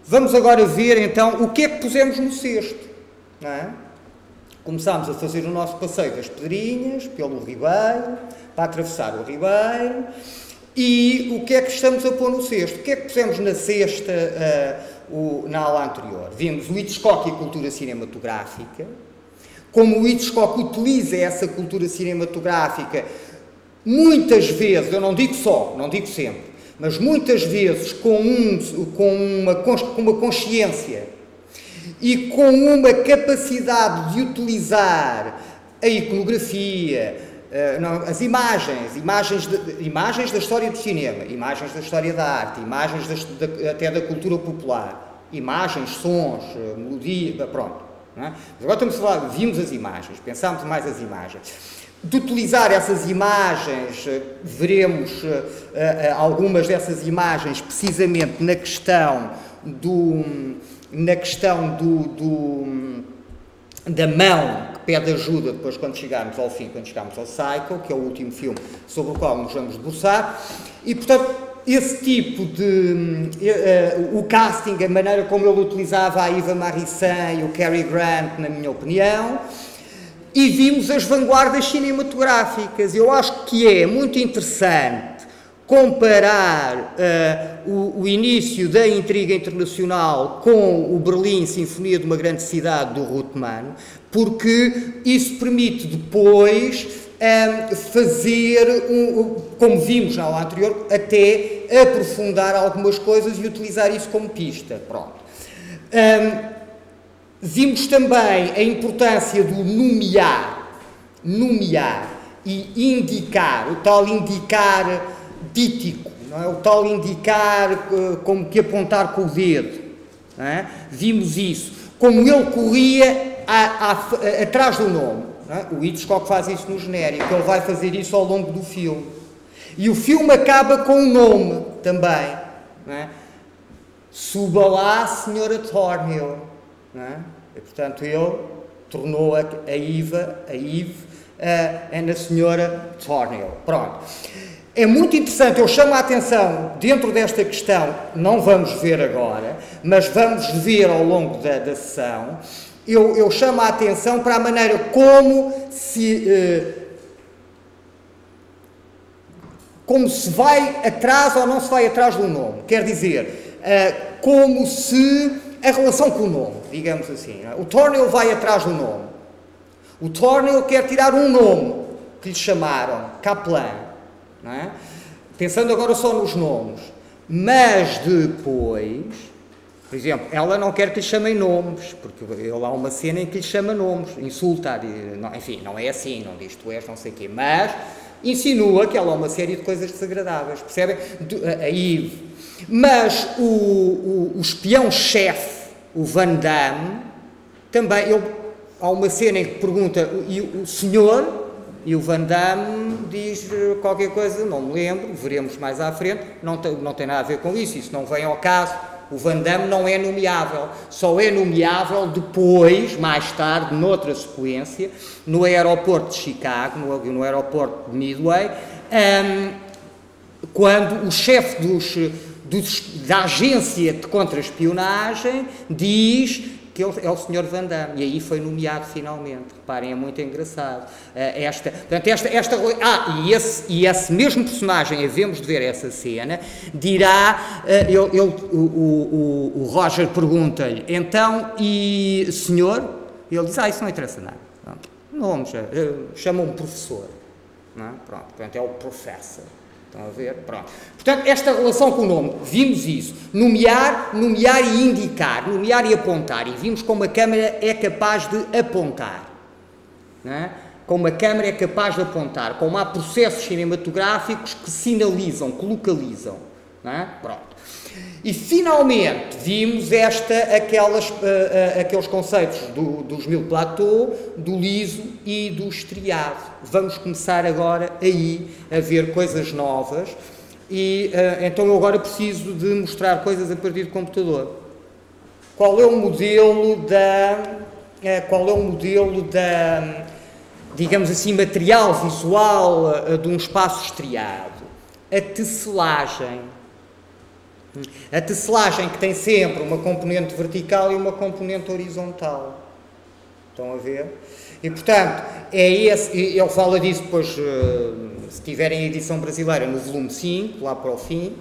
Vamos agora ver, então, o que é que pusemos no cesto, não é? Começámos a fazer o nosso passeio das Pedrinhas, pelo Ribeiro, para atravessar o Ribeiro, e o que é que estamos a pôr no cesto? O que é que pusemos na cesta na aula anterior? Vimos o Hitchcock e a cultura cinematográfica, como o Hitchcock utiliza essa cultura cinematográfica, muitas vezes, eu não digo só, não digo sempre, mas muitas vezes com uma consciência e com uma capacidade de utilizar a iconografia, as imagens da história do cinema, imagens da história da arte, imagens até da cultura popular, imagens, sons, melodia, pronto. Não é? Mas agora estamos a falar, vimos as imagens, pensámos mais as imagens. De utilizar essas imagens, veremos algumas dessas imagens precisamente na questão da mão que pede ajuda depois quando chegarmos ao fim, quando chegarmos ao Psycho, que é o último filme sobre o qual nos vamos debruçar, e portanto esse tipo de o casting, a maneira como ele utilizava a Eva Marissen e o Cary Grant, na minha opinião, e vimos as vanguardas cinematográficas. Eu acho que é muito interessante comparar o início da intriga internacional com o Berlim Sinfonia de uma Grande Cidade, do Ruttmann, porque isso permite depois fazer, como vimos na aula anterior, até aprofundar algumas coisas e utilizar isso como pista. Pronto. Vimos também a importância do nomear e indicar, o tal indicar dítico, não é? O tal indicar como que apontar com o dedo, não é? Vimos isso, como ele corria atrás do nome, não é? O Hitchcock faz isso no genérico, ele vai fazer isso ao longo do filme, e o filme acaba com o nome também, não é? Suba lá, Senhora Thornhill, não é? E, portanto, ele tornou a Eve na Senhora Thornhill. Pronto. É muito interessante, eu chamo a atenção dentro desta questão, não vamos ver agora, mas vamos ver ao longo da sessão, eu chamo a atenção para a maneira como se vai atrás ou não se vai atrás do nome. Quer dizer, como se a relação com o nome, digamos assim. Não é? O Thornhill vai atrás do nome. O Thornhill quer tirar um nome que lhe chamaram, Kaplan. Não é? Pensando agora só nos nomes. Mas depois, por exemplo, ela não quer que lhe chamem nomes, porque ele há uma cena em que lhe chama nomes, insulta, enfim, não é assim, não diz tu és não sei o quê, mas insinua que ela há uma série de coisas desagradáveis, percebem? A Eve. Mas o espião-chefe, o Van Damme, também, há uma cena em que pergunta, e o senhor, e o Van Damme diz qualquer coisa, não me lembro, veremos mais à frente, não tem nada a ver com isso não vem ao caso, o Van Damme não é nomeável, só é nomeável depois, mais tarde, noutra sequência, no aeroporto de Chicago, no aeroporto de Midway, quando o chefe da agência de contra-espionagem diz que ele é o Sr. Van Damme, e aí foi nomeado finalmente. Reparem, é muito engraçado. E esse mesmo personagem, havemos de ver essa cena, dirá, o Roger pergunta-lhe, então, e senhor? Ele diz, isso não interessa nada. Não, chamam-me professor. Não é? Pronto, portanto, é o professor. Estão a ver? Pronto. Portanto, esta relação com o nome, vimos isso. Nomear e indicar, nomear e apontar. E vimos como a Câmara é capaz de apontar. Não é? Como a Câmara é capaz de apontar. Como há processos cinematográficos que sinalizam, que localizam. Não é? Pronto. E, finalmente, vimos aqueles conceitos dos mille plateaux, do liso e do estriado. Vamos começar agora aí a ver coisas novas e então eu agora preciso de mostrar coisas a partir do computador. Qual é o modelo digamos assim, material visual de um espaço estriado? A tesselagem. A tecelagem que tem sempre uma componente vertical e uma componente horizontal. Estão a ver? E, portanto, ele fala disso depois, se tiverem a edição brasileira, no volume 5, lá para o fim.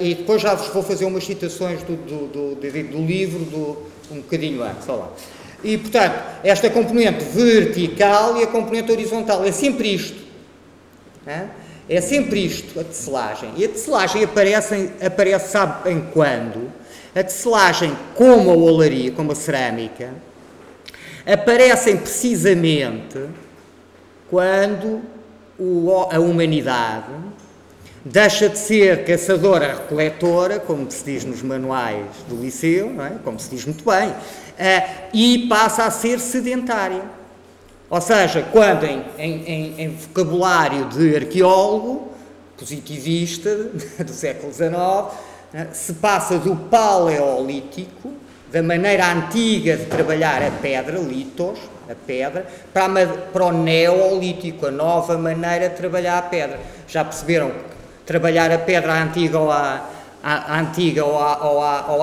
E depois já vos vou fazer umas citações do livro, um bocadinho antes, olha lá. E, portanto, esta componente vertical e a componente horizontal, é sempre isto. É sempre isto, a tecelagem. E a tecelagem aparece sabem quando? A tecelagem, como a olaria, como a cerâmica, aparecem precisamente quando a humanidade deixa de ser caçadora-recoletora, como se diz nos manuais do liceu, não é? Como se diz muito bem, e passa a ser sedentária. Ou seja, quando em vocabulário de arqueólogo, positivista, do século XIX, se passa do paleolítico, da maneira antiga de trabalhar a pedra, litos, a pedra, para o neolítico, a nova maneira de trabalhar a pedra. Já perceberam que trabalhar a pedra antiga ou à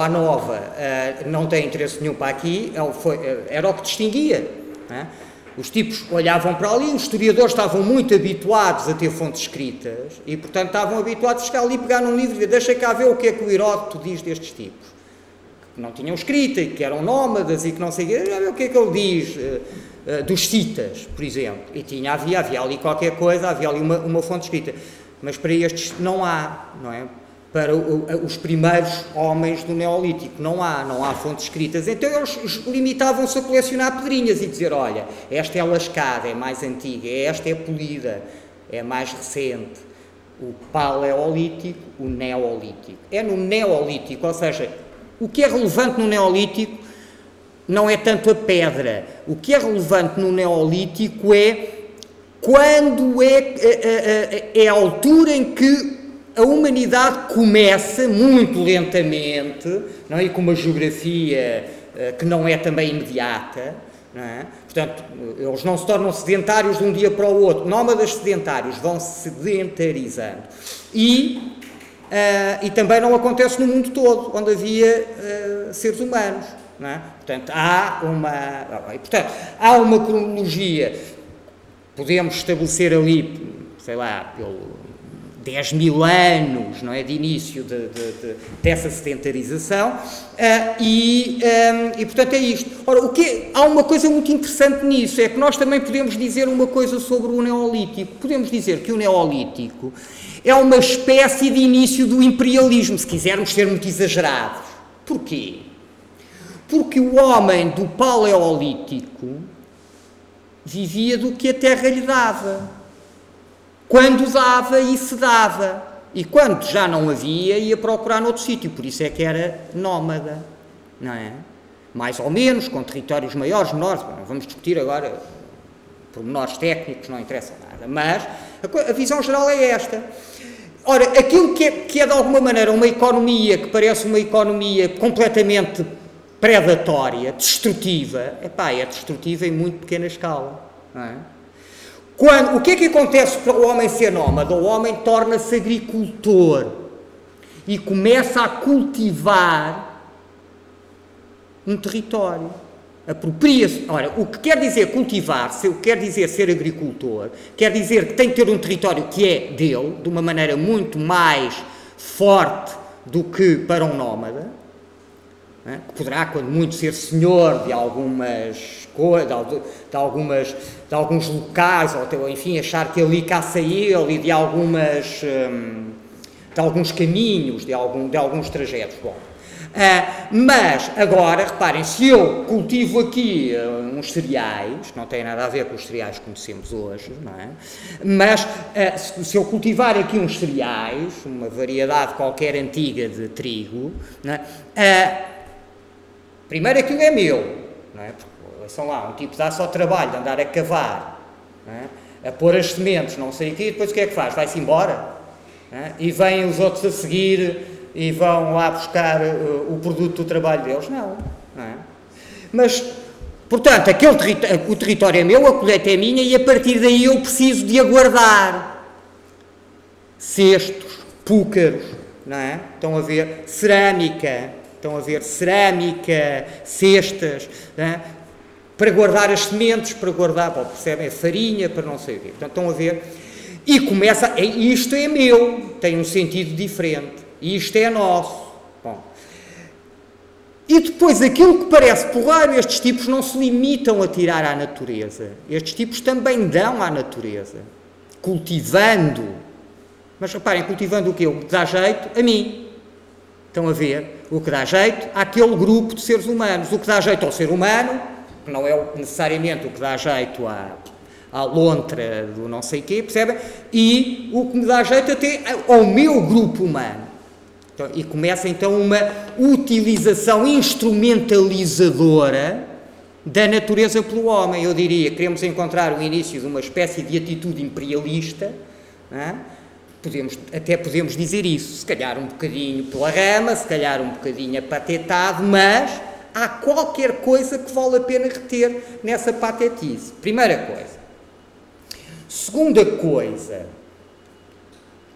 nova não tem interesse nenhum para aqui, era o que distinguia. Não é? Os tipos olhavam para ali, os historiadores estavam muito habituados a ter fontes escritas e, portanto, estavam habituados a chegar ali, pegar num livro e dizer, deixa cá ver o que é que o Heródoto diz destes tipos. Que não tinham escrita e que eram nómadas e que não sei o que é que ele diz dos citas, por exemplo. E havia ali qualquer coisa, havia ali uma fonte escrita. Mas para estes não há, não é? Para os primeiros homens do Neolítico não há fontes escritas. Então eles limitavam-se a colecionar pedrinhas e dizer, olha, esta é lascada, é mais antiga, esta é polida, é mais recente. O paleolítico, o neolítico. É no neolítico, ou seja, o que é relevante no neolítico não é tanto a pedra. O que é relevante no neolítico é quando é a altura em que a humanidade começa, muito lentamente, não é? E com uma geografia que não é também imediata, não é? Portanto, eles não se tornam sedentários de um dia para o outro, nómadas sedentários, vão se sedentarizando. E também não acontece no mundo todo, onde havia seres humanos, não é? Portanto, há uma cronologia, podemos estabelecer ali, sei lá, pelo 10.000 anos, não é, de início dessa sedentarização, e portanto é isto. Ora, há uma coisa muito interessante nisso, é que nós também podemos dizer uma coisa sobre o Neolítico. Podemos dizer que o Neolítico é uma espécie de início do imperialismo, se quisermos ser muito exagerados. Porquê? Porque o homem do Paleolítico vivia do que a terra lhe dava. Quando dava e se dava. E quando já não havia, ia procurar noutro sítio. Por isso é que era nómada. Não é? Mais ou menos, com territórios maiores, menores. Vamos discutir agora pormenores técnicos, não interessa nada. Mas a visão geral é esta. Ora, aquilo que é de alguma maneira uma economia que parece uma economia completamente predatória, destrutiva, é destrutiva em muito pequena escala. Não é? O que é que acontece para o homem ser nómada? O homem torna-se agricultor e começa a cultivar um território. Apropria-se. Ora, o que quer dizer cultivar-se, o que quer dizer ser agricultor, quer dizer que tem que ter um território que é dele, de uma maneira muito mais forte do que para um nómada, que poderá, quando muito, ser senhor de algumas coisas, de alguns locais, ou enfim, achar que ali caça ele e de alguns caminhos, de alguns trajetos. Bom, mas, agora, reparem, se eu cultivo aqui uns cereais, que não têm nada a ver com os cereais que conhecemos hoje, não é? Mas, se eu cultivar aqui uns cereais, uma variedade qualquer antiga de trigo, não é? Primeiro aquilo é meu, não é? Porque, são lá, um tipo dá só trabalho de andar a cavar, não é? A pôr as sementes, não sei o quê, e depois o que é que faz? Vai-se embora, não é? E vêm os outros a seguir e vão lá buscar o produto do trabalho deles? Não, não é? Mas, portanto, o território é meu, a colheita é minha e a partir daí eu preciso de aguardar cestos, púcaros, não é? Estão a ver cerâmica, cestas, não é? Para guardar as sementes, para guardar, bom, percebem, a farinha, para não sei o quê. Portanto, estão a ver, e começa, isto é meu, tem um sentido diferente, isto é nosso. Bom. E depois, aquilo que parece porreiro, estes tipos não se limitam a tirar à natureza, estes tipos também dão à natureza, cultivando, mas reparem, cultivando o quê? O que dá jeito a mim. Estão a ver? O que dá jeito àquele grupo de seres humanos, o que dá jeito ao ser humano, que não é necessariamente o que dá jeito à lontra do não sei quê, percebem? E o que me dá jeito até ao meu grupo humano. Então, e começa então uma utilização instrumentalizadora da natureza pelo homem. Eu diria, queremos encontrar o início de uma espécie de atitude imperialista, não é? Até podemos dizer isso, se calhar um bocadinho pela rama, se calhar um bocadinho apatetado, mas há qualquer coisa que vale a pena reter nessa patetice. Primeira coisa. Segunda coisa,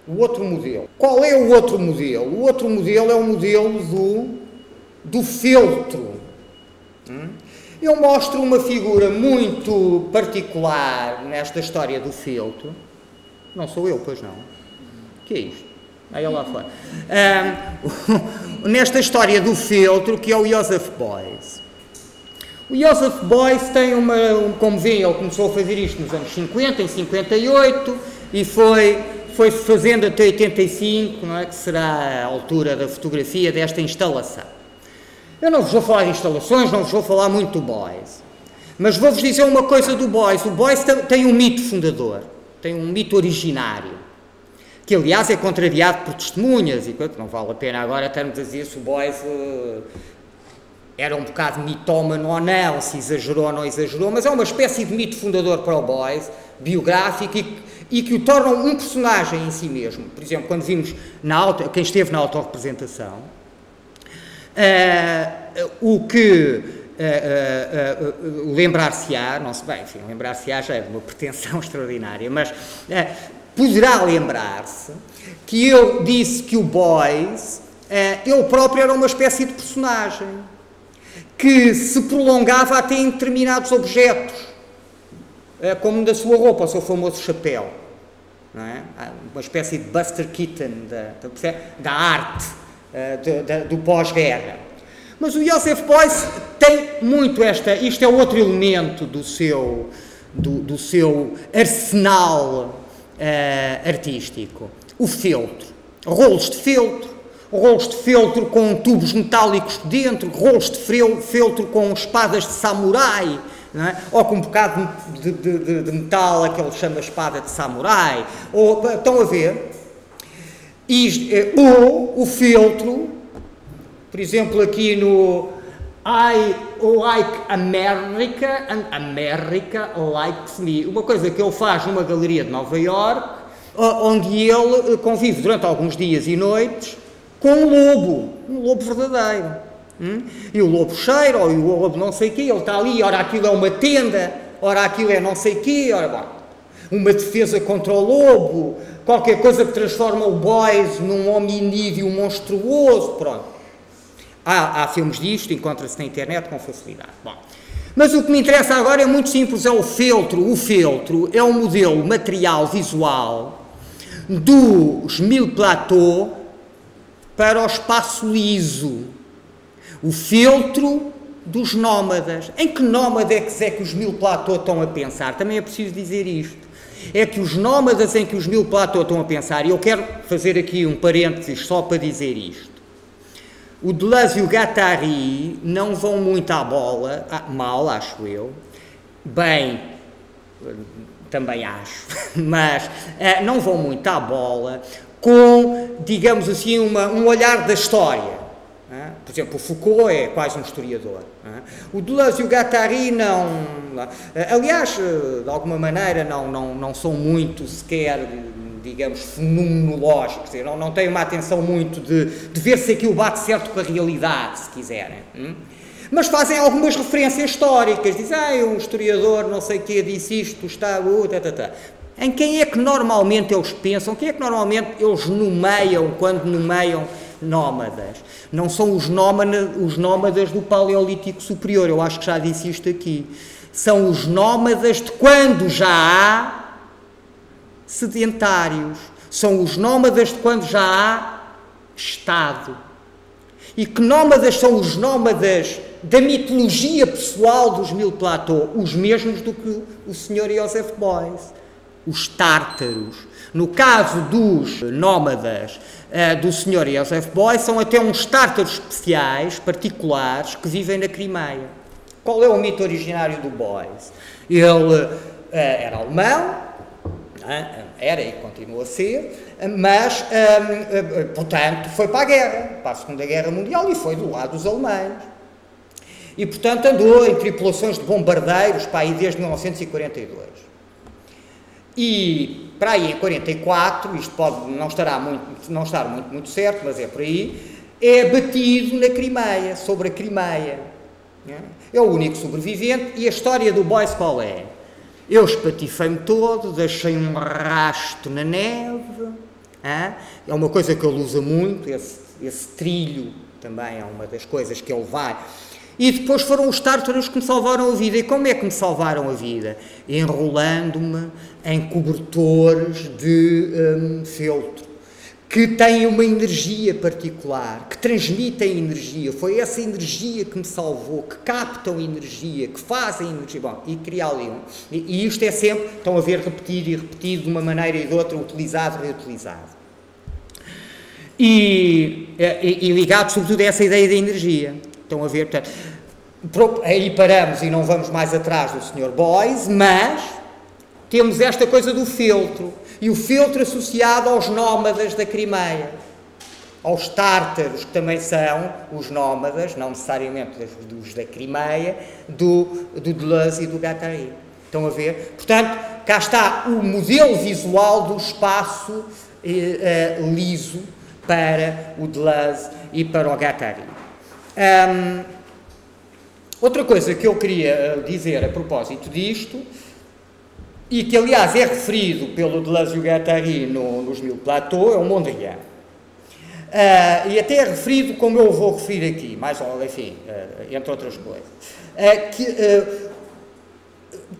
o outro modelo. Qual é o outro modelo? O outro modelo é o modelo do feltro. Eu mostro uma figura muito particular nesta história do feltro. Não sou eu, pois não. O que é isto? Aí lá fora. Nesta história do feltro, que é o Joseph Beuys. O Joseph Beuys tem como veem, ele começou a fazer isto nos anos 50, em 58, e foi-se fazendo até 85, não é? Que será a altura da fotografia desta instalação. Eu não vos vou falar de instalações, não vos vou falar muito do Beuys, mas vou-vos dizer uma coisa do Beuys. O Beuys tem um mito fundador, tem um mito originário, que aliás é contrariado por testemunhas, e não vale a pena agora estarmos a dizer se o Beuys era um bocado mitómano ou não, se exagerou ou não exagerou, mas é uma espécie de mito fundador para o Beuys, biográfico, e que o torna um personagem em si mesmo. Por exemplo, quando vimos quem esteve na autorrepresentação, o que lembrar-se-á, não sei bem, enfim, lembrar-se-á já é de uma pretensão extraordinária, mas poderá lembrar-se que eu disse que o Beuys, ele próprio era uma espécie de personagem, que se prolongava até em determinados objetos, como da sua roupa, o seu famoso chapéu, não é? Uma espécie de Buster Keaton da arte do pós-guerra. Mas o Joseph Beuys tem muito isto é outro elemento do seu arsenal artístico, o feltro, rolos de feltro com tubos metálicos dentro, rolos de feltro com espadas de samurai, não é? Ou com um bocado de metal, que ele chama espada de samurai, estão a ver? Ou o feltro, por exemplo, aqui no I like America and America likes me, uma coisa que ele faz numa galeria de Nova Iorque, onde ele convive durante alguns dias e noites com um lobo verdadeiro. E o lobo cheira, ou o lobo não sei o quê, ele está ali, ora aquilo é uma tenda, ora aquilo é não sei o quê, ora bom, uma defesa contra o lobo, qualquer coisa que transforma o Beuys num hominídeo monstruoso, pronto. Há filmes disto, encontra-se na internet com facilidade. Bom, mas o que me interessa agora é muito simples, é o feltro. O feltro é um modelo material visual dos mille plateaux para o espaço liso. O feltro dos nómadas. Em que nómadas é que os mille plateaux estão a pensar? Também é preciso dizer isto. É que os nómadas em que os mille plateaux estão a pensar, e eu quero fazer aqui um parênteses só para dizer isto. O Deleuze e o Guattari não vão muito à bola, mal, acho eu, bem, também acho, mas não vão muito à bola com, digamos assim, um olhar da história. Por exemplo, o Foucault é quase um historiador. O Deleuze e o Guattari não... Aliás, de alguma maneira, não são muito sequer, digamos, fenomenológicos, não têm uma atenção muito de ver se aquilo bate certo com a realidade, se quiserem. Mas fazem algumas referências históricas, dizem, um historiador não sei o quê disse isto, está... em quem é que normalmente eles pensam, quem é que normalmente eles nomeiam quando nomeiam nómadas? Não são os nómadas do Paleolítico Superior, eu acho que já disse isto aqui. São os nómadas de quando já há sedentários. São os nómadas de quando já há Estado. E que nómadas são os nómadas da mitologia pessoal dos Mil Platô? Os mesmos do que o Sr. Joseph Beuys. Os tártaros. No caso dos nómadas do Sr. Joseph Beuys, são até uns tártaros especiais, particulares, que vivem na Crimeia. Qual é o mito originário do Beuys? Ele era alemão, era e continua a ser, mas, portanto, foi para a guerra, para a Segunda Guerra Mundial, e foi do lado dos alemães. E, portanto, andou em tripulações de bombardeiros para aí desde 1942. E, para aí em 44, isto pode não estar muito certo, mas é por aí, é batido na Crimeia, sobre a Crimeia. É o único sobrevivente, e a história do Beuys qual é? Eu espatifei-me todo, deixei um rasto na neve, é uma coisa que ele usa muito, esse trilho também é uma das coisas que ele vai. E depois foram os tártaros que me salvaram a vida. E como é que me salvaram a vida? Enrolando-me em cobertores de feltro, que têm uma energia particular, que transmitem energia. Foi essa energia que me salvou, que captam energia, que fazem energia. Bom, e criar ali e isto é sempre, estão a ver, repetido e repetido de uma maneira e de outra, utilizado e reutilizado. E ligado sobretudo a essa ideia da energia. Estão a ver, portanto, aí paramos e não vamos mais atrás do Sr. Beuys, mas temos esta coisa do feltro. E o feltro associado aos nómadas da Crimeia, aos tártaros, que também são os nómadas, não necessariamente dos da Crimeia, do Deleuze e do Guattari. Estão a ver? Portanto, cá está o modelo visual do espaço liso para o Deleuze e para o Guattari. Outra coisa que eu queria dizer a propósito disto, e que aliás é referido pelo Deleuze e o Guattari nos Mil Platô, é o Mondrian. E até é referido como eu vou referir aqui, enfim, entre outras coisas.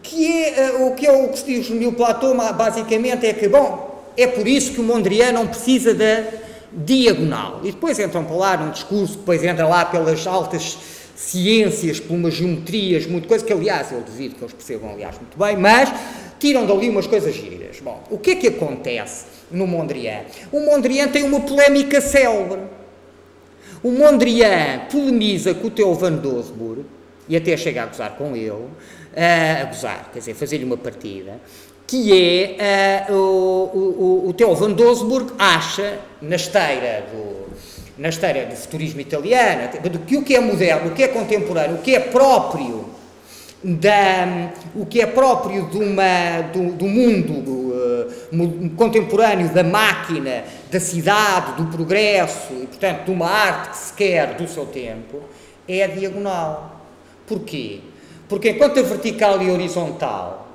O que se diz no Mil Platô, basicamente, é que, bom, é por isso que o Mondrian não precisa da diagonal. E depois entram para lá num discurso, depois entra lá pelas altas ciências, por umas geometrias, muito coisa, que aliás eu duvido que eles percebam, aliás, muito bem, mas tiram dali umas coisas giras. Bom, o que é que acontece no Mondrian? O Mondrian tem uma polémica célebre. O Mondrian polemiza com o Theo van Doesburg, e até chega a gozar com ele, quer dizer, fazer-lhe uma partida, que é o Theo van Doesburg acha, na esteira do futurismo italiano, que o que é moderno, o que é contemporâneo, o que é próprio do mundo contemporâneo, da máquina, da cidade, do progresso, e portanto de uma arte que se quer do seu tempo, é a diagonal. Porquê? Porque enquanto a vertical e a horizontal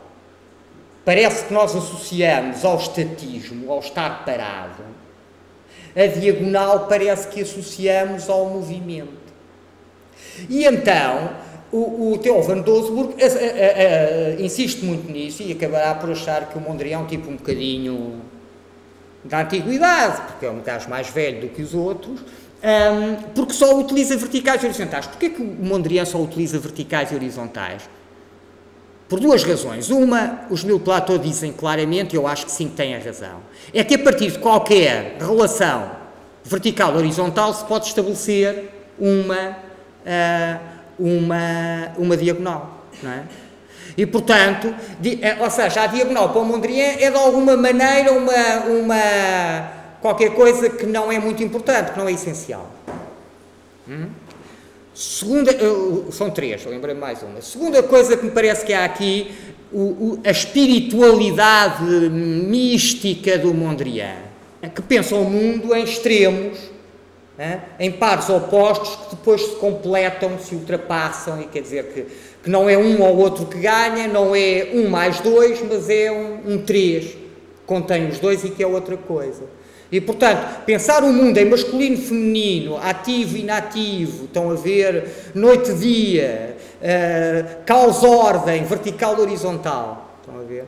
parece que nós associamos ao estatismo, ao estar parado, a diagonal parece que associamos ao movimento. E então, o Theo van Doesburg insiste muito nisso e acabará por achar que o Mondrian é um tipo um bocadinho da antiguidade, porque é um gajo mais velho do que os outros, porque só utiliza verticais e horizontais. Porquê que o Mondrian só utiliza verticais e horizontais? Por duas razões. Uma, os Mil Platô dizem claramente, e eu acho que sim que têm a razão, é que a partir de qualquer relação vertical-horizontal se pode estabelecer uma diagonal, não é? E, portanto, ou seja, a diagonal para o Mondrian é de alguma maneira qualquer coisa que não é muito importante, que não é essencial. Segunda, são três, lembrei-me mais uma. Segunda coisa que me parece que há aqui, a espiritualidade mística do Mondrian, que pensa o mundo em extremos em pares opostos que depois se completam, se ultrapassam, e quer dizer que não é um ou outro que ganha, não é 1 mais 2, mas é um 3, que contém os dois e que é outra coisa. E, portanto, pensar o mundo em masculino e feminino, ativo e inativo, estão a ver, noite-dia, caos-ordem, vertical-horizontal, estão a ver?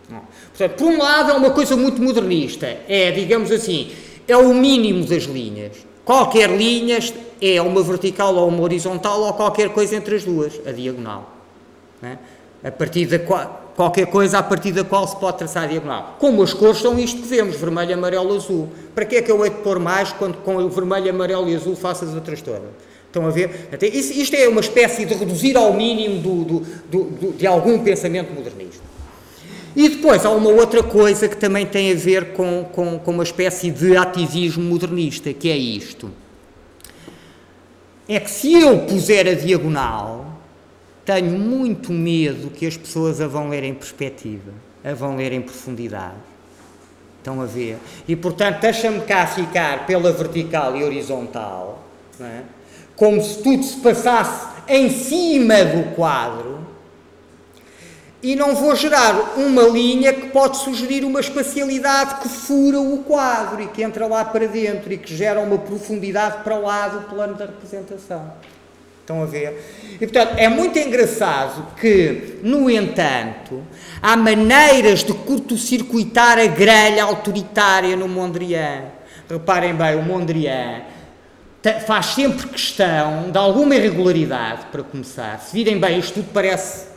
Não. Portanto, por um lado é uma coisa muito modernista, digamos assim, é o mínimo das linhas. Qualquer linha é uma vertical ou uma horizontal ou qualquer coisa entre as duas, a diagonal. Não é? A partir da qualquer coisa a partir da qual se pode traçar a diagonal. Como as cores são isto que vemos, vermelho, amarelo, azul. Para que é que eu hei de pôr mais quando com o vermelho, amarelo e azul faço as outras todas? Estão a ver? Isto é uma espécie de reduzir ao mínimo de algum pensamento modernista. E depois há uma outra coisa que também tem a ver com uma espécie de ativismo modernista, que é isto. É que se eu puser a diagonal, tenho muito medo que as pessoas a vão ler em perspectiva, a vão ler em profundidade. Estão a ver? E, portanto, deixa-me cá ficar pela vertical e horizontal, não é? Como se tudo se passasse em cima do quadro, e não vou gerar uma linha que pode sugerir uma espacialidade que fura o quadro e que entra lá para dentro e que gera uma profundidade para lá do plano da representação. Estão a ver? E, portanto, é muito engraçado que, no entanto, há maneiras de curto-circuitar a grelha autoritária no Mondrian. Reparem bem, o Mondrian faz sempre questão de alguma irregularidade, para começar. Se virem bem, isto tudo parece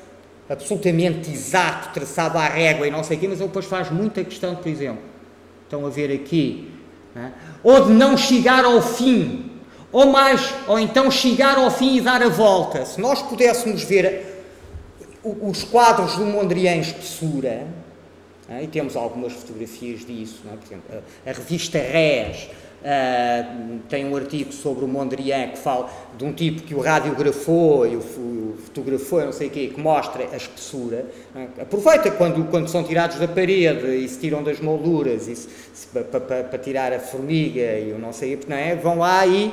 absolutamente exato, traçado à régua e não sei o quê, mas ele depois faz muita questão, por exemplo, estão a ver aqui, não é? Ou de não chegar ao fim, ou então chegar ao fim e dar a volta. Se nós pudéssemos ver os quadros do Mondrian em espessura, e temos algumas fotografias disso, não é? Por exemplo, a revista Res tem um artigo sobre o Mondrian que fala de um tipo que o radiografou e o fotografou, não sei o quê, que mostra a espessura. É? Aproveita quando são tirados da parede e se tiram das molduras para tirar a formiga e o não sei o que, não é? Vão lá e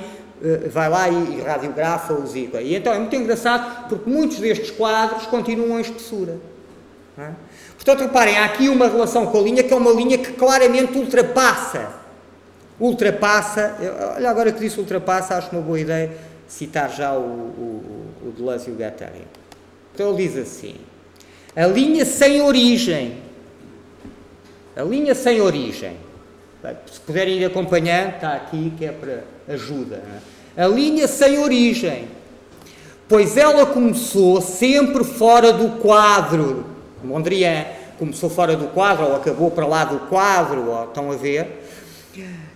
vai lá e radiografa-os e então é muito engraçado porque muitos destes quadros continuam em espessura. Não é? Portanto, reparem, há aqui uma relação com a linha que é uma linha que claramente ultrapassa, olha, agora que disse ultrapassa, acho uma boa ideia citar já o Deleuze e o Guattari. Então ele diz assim, a linha sem origem, se puderem ir acompanhando, está aqui que é para ajuda, não é? A linha sem origem, pois ela começou sempre fora do quadro, Mondrian começou fora do quadro, ou acabou para lá do quadro, ou, estão a ver,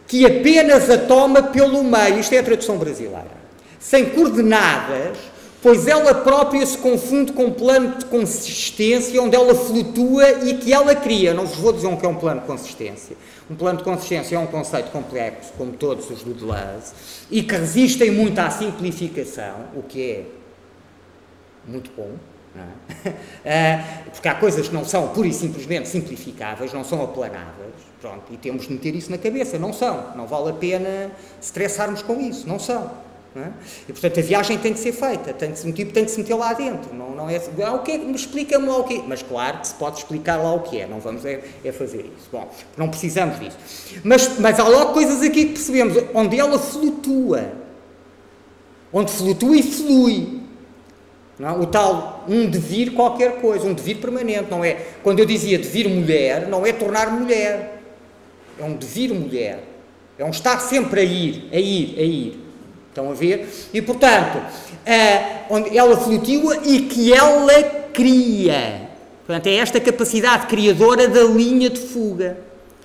que apenas a toma pelo meio, isto é a tradução brasileira, sem coordenadas, pois ela própria se confunde com um plano de consistência onde ela flutua e que ela cria. Não vos vou dizer o que é um plano de consistência. Um plano de consistência é um conceito complexo, como todos os do Deleuze, e que resistem muito à simplificação, o que é muito bom. Não é? Porque há coisas que não são pura e simplesmente simplificáveis, não são aplanáveis, pronto, e temos de meter isso na cabeça, não são, não vale a pena estressarmos com isso, não são. Não é? E portanto a viagem tem de ser feita, um tipo tem de se meter lá dentro, não é o que explica-me lá o que, mas claro que se pode explicar lá o que é, não vamos fazer isso, bom, não precisamos disso, mas há logo coisas aqui que percebemos, onde ela flutua e flui. Não? O tal um devir qualquer coisa, um devir permanente, não é? Quando eu dizia devir mulher, não é tornar mulher, é um devir mulher, é um estar sempre a ir. Estão a ver? E, portanto, onde ela flutua e que ela cria. Portanto, é esta capacidade criadora da linha de fuga.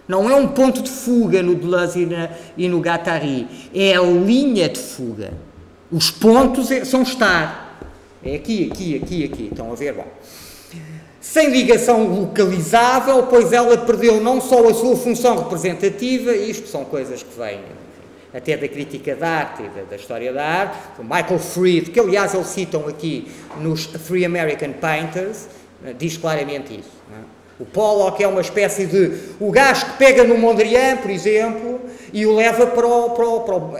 Não é um ponto de fuga no Deleuze e no Guattari, é a linha de fuga. Os pontos são estar. É aqui. Estão a ver? Bom. Sem ligação localizável, pois ela perdeu não só a sua função representativa, isto são coisas que vêm até da crítica da arte e da história da arte, o Michael Fried, que aliás eles citam aqui nos Three American Painters, diz claramente isso. Não é? O Pollock é uma espécie de... o gajo que pega no Mondrian, por exemplo, e o leva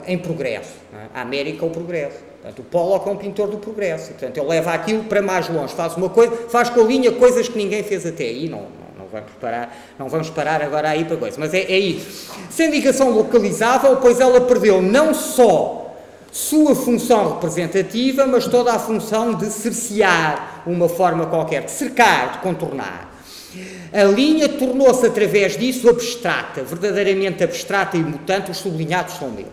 em progresso. Não é? A América é o progresso. Portanto, o Pollock é um pintor do progresso. E, portanto, ele leva aquilo para mais longe, faz uma coisa, faz com a linha coisas que ninguém fez até aí. Não vamos parar agora aí para coisa. Mas é isso. Sem indicação localizável, pois ela perdeu não só sua função representativa, mas toda a função de cercear uma forma qualquer, de cercar, de contornar. A linha tornou-se, através disso, abstrata, verdadeiramente abstrata e mutante, os sublinhados são meus.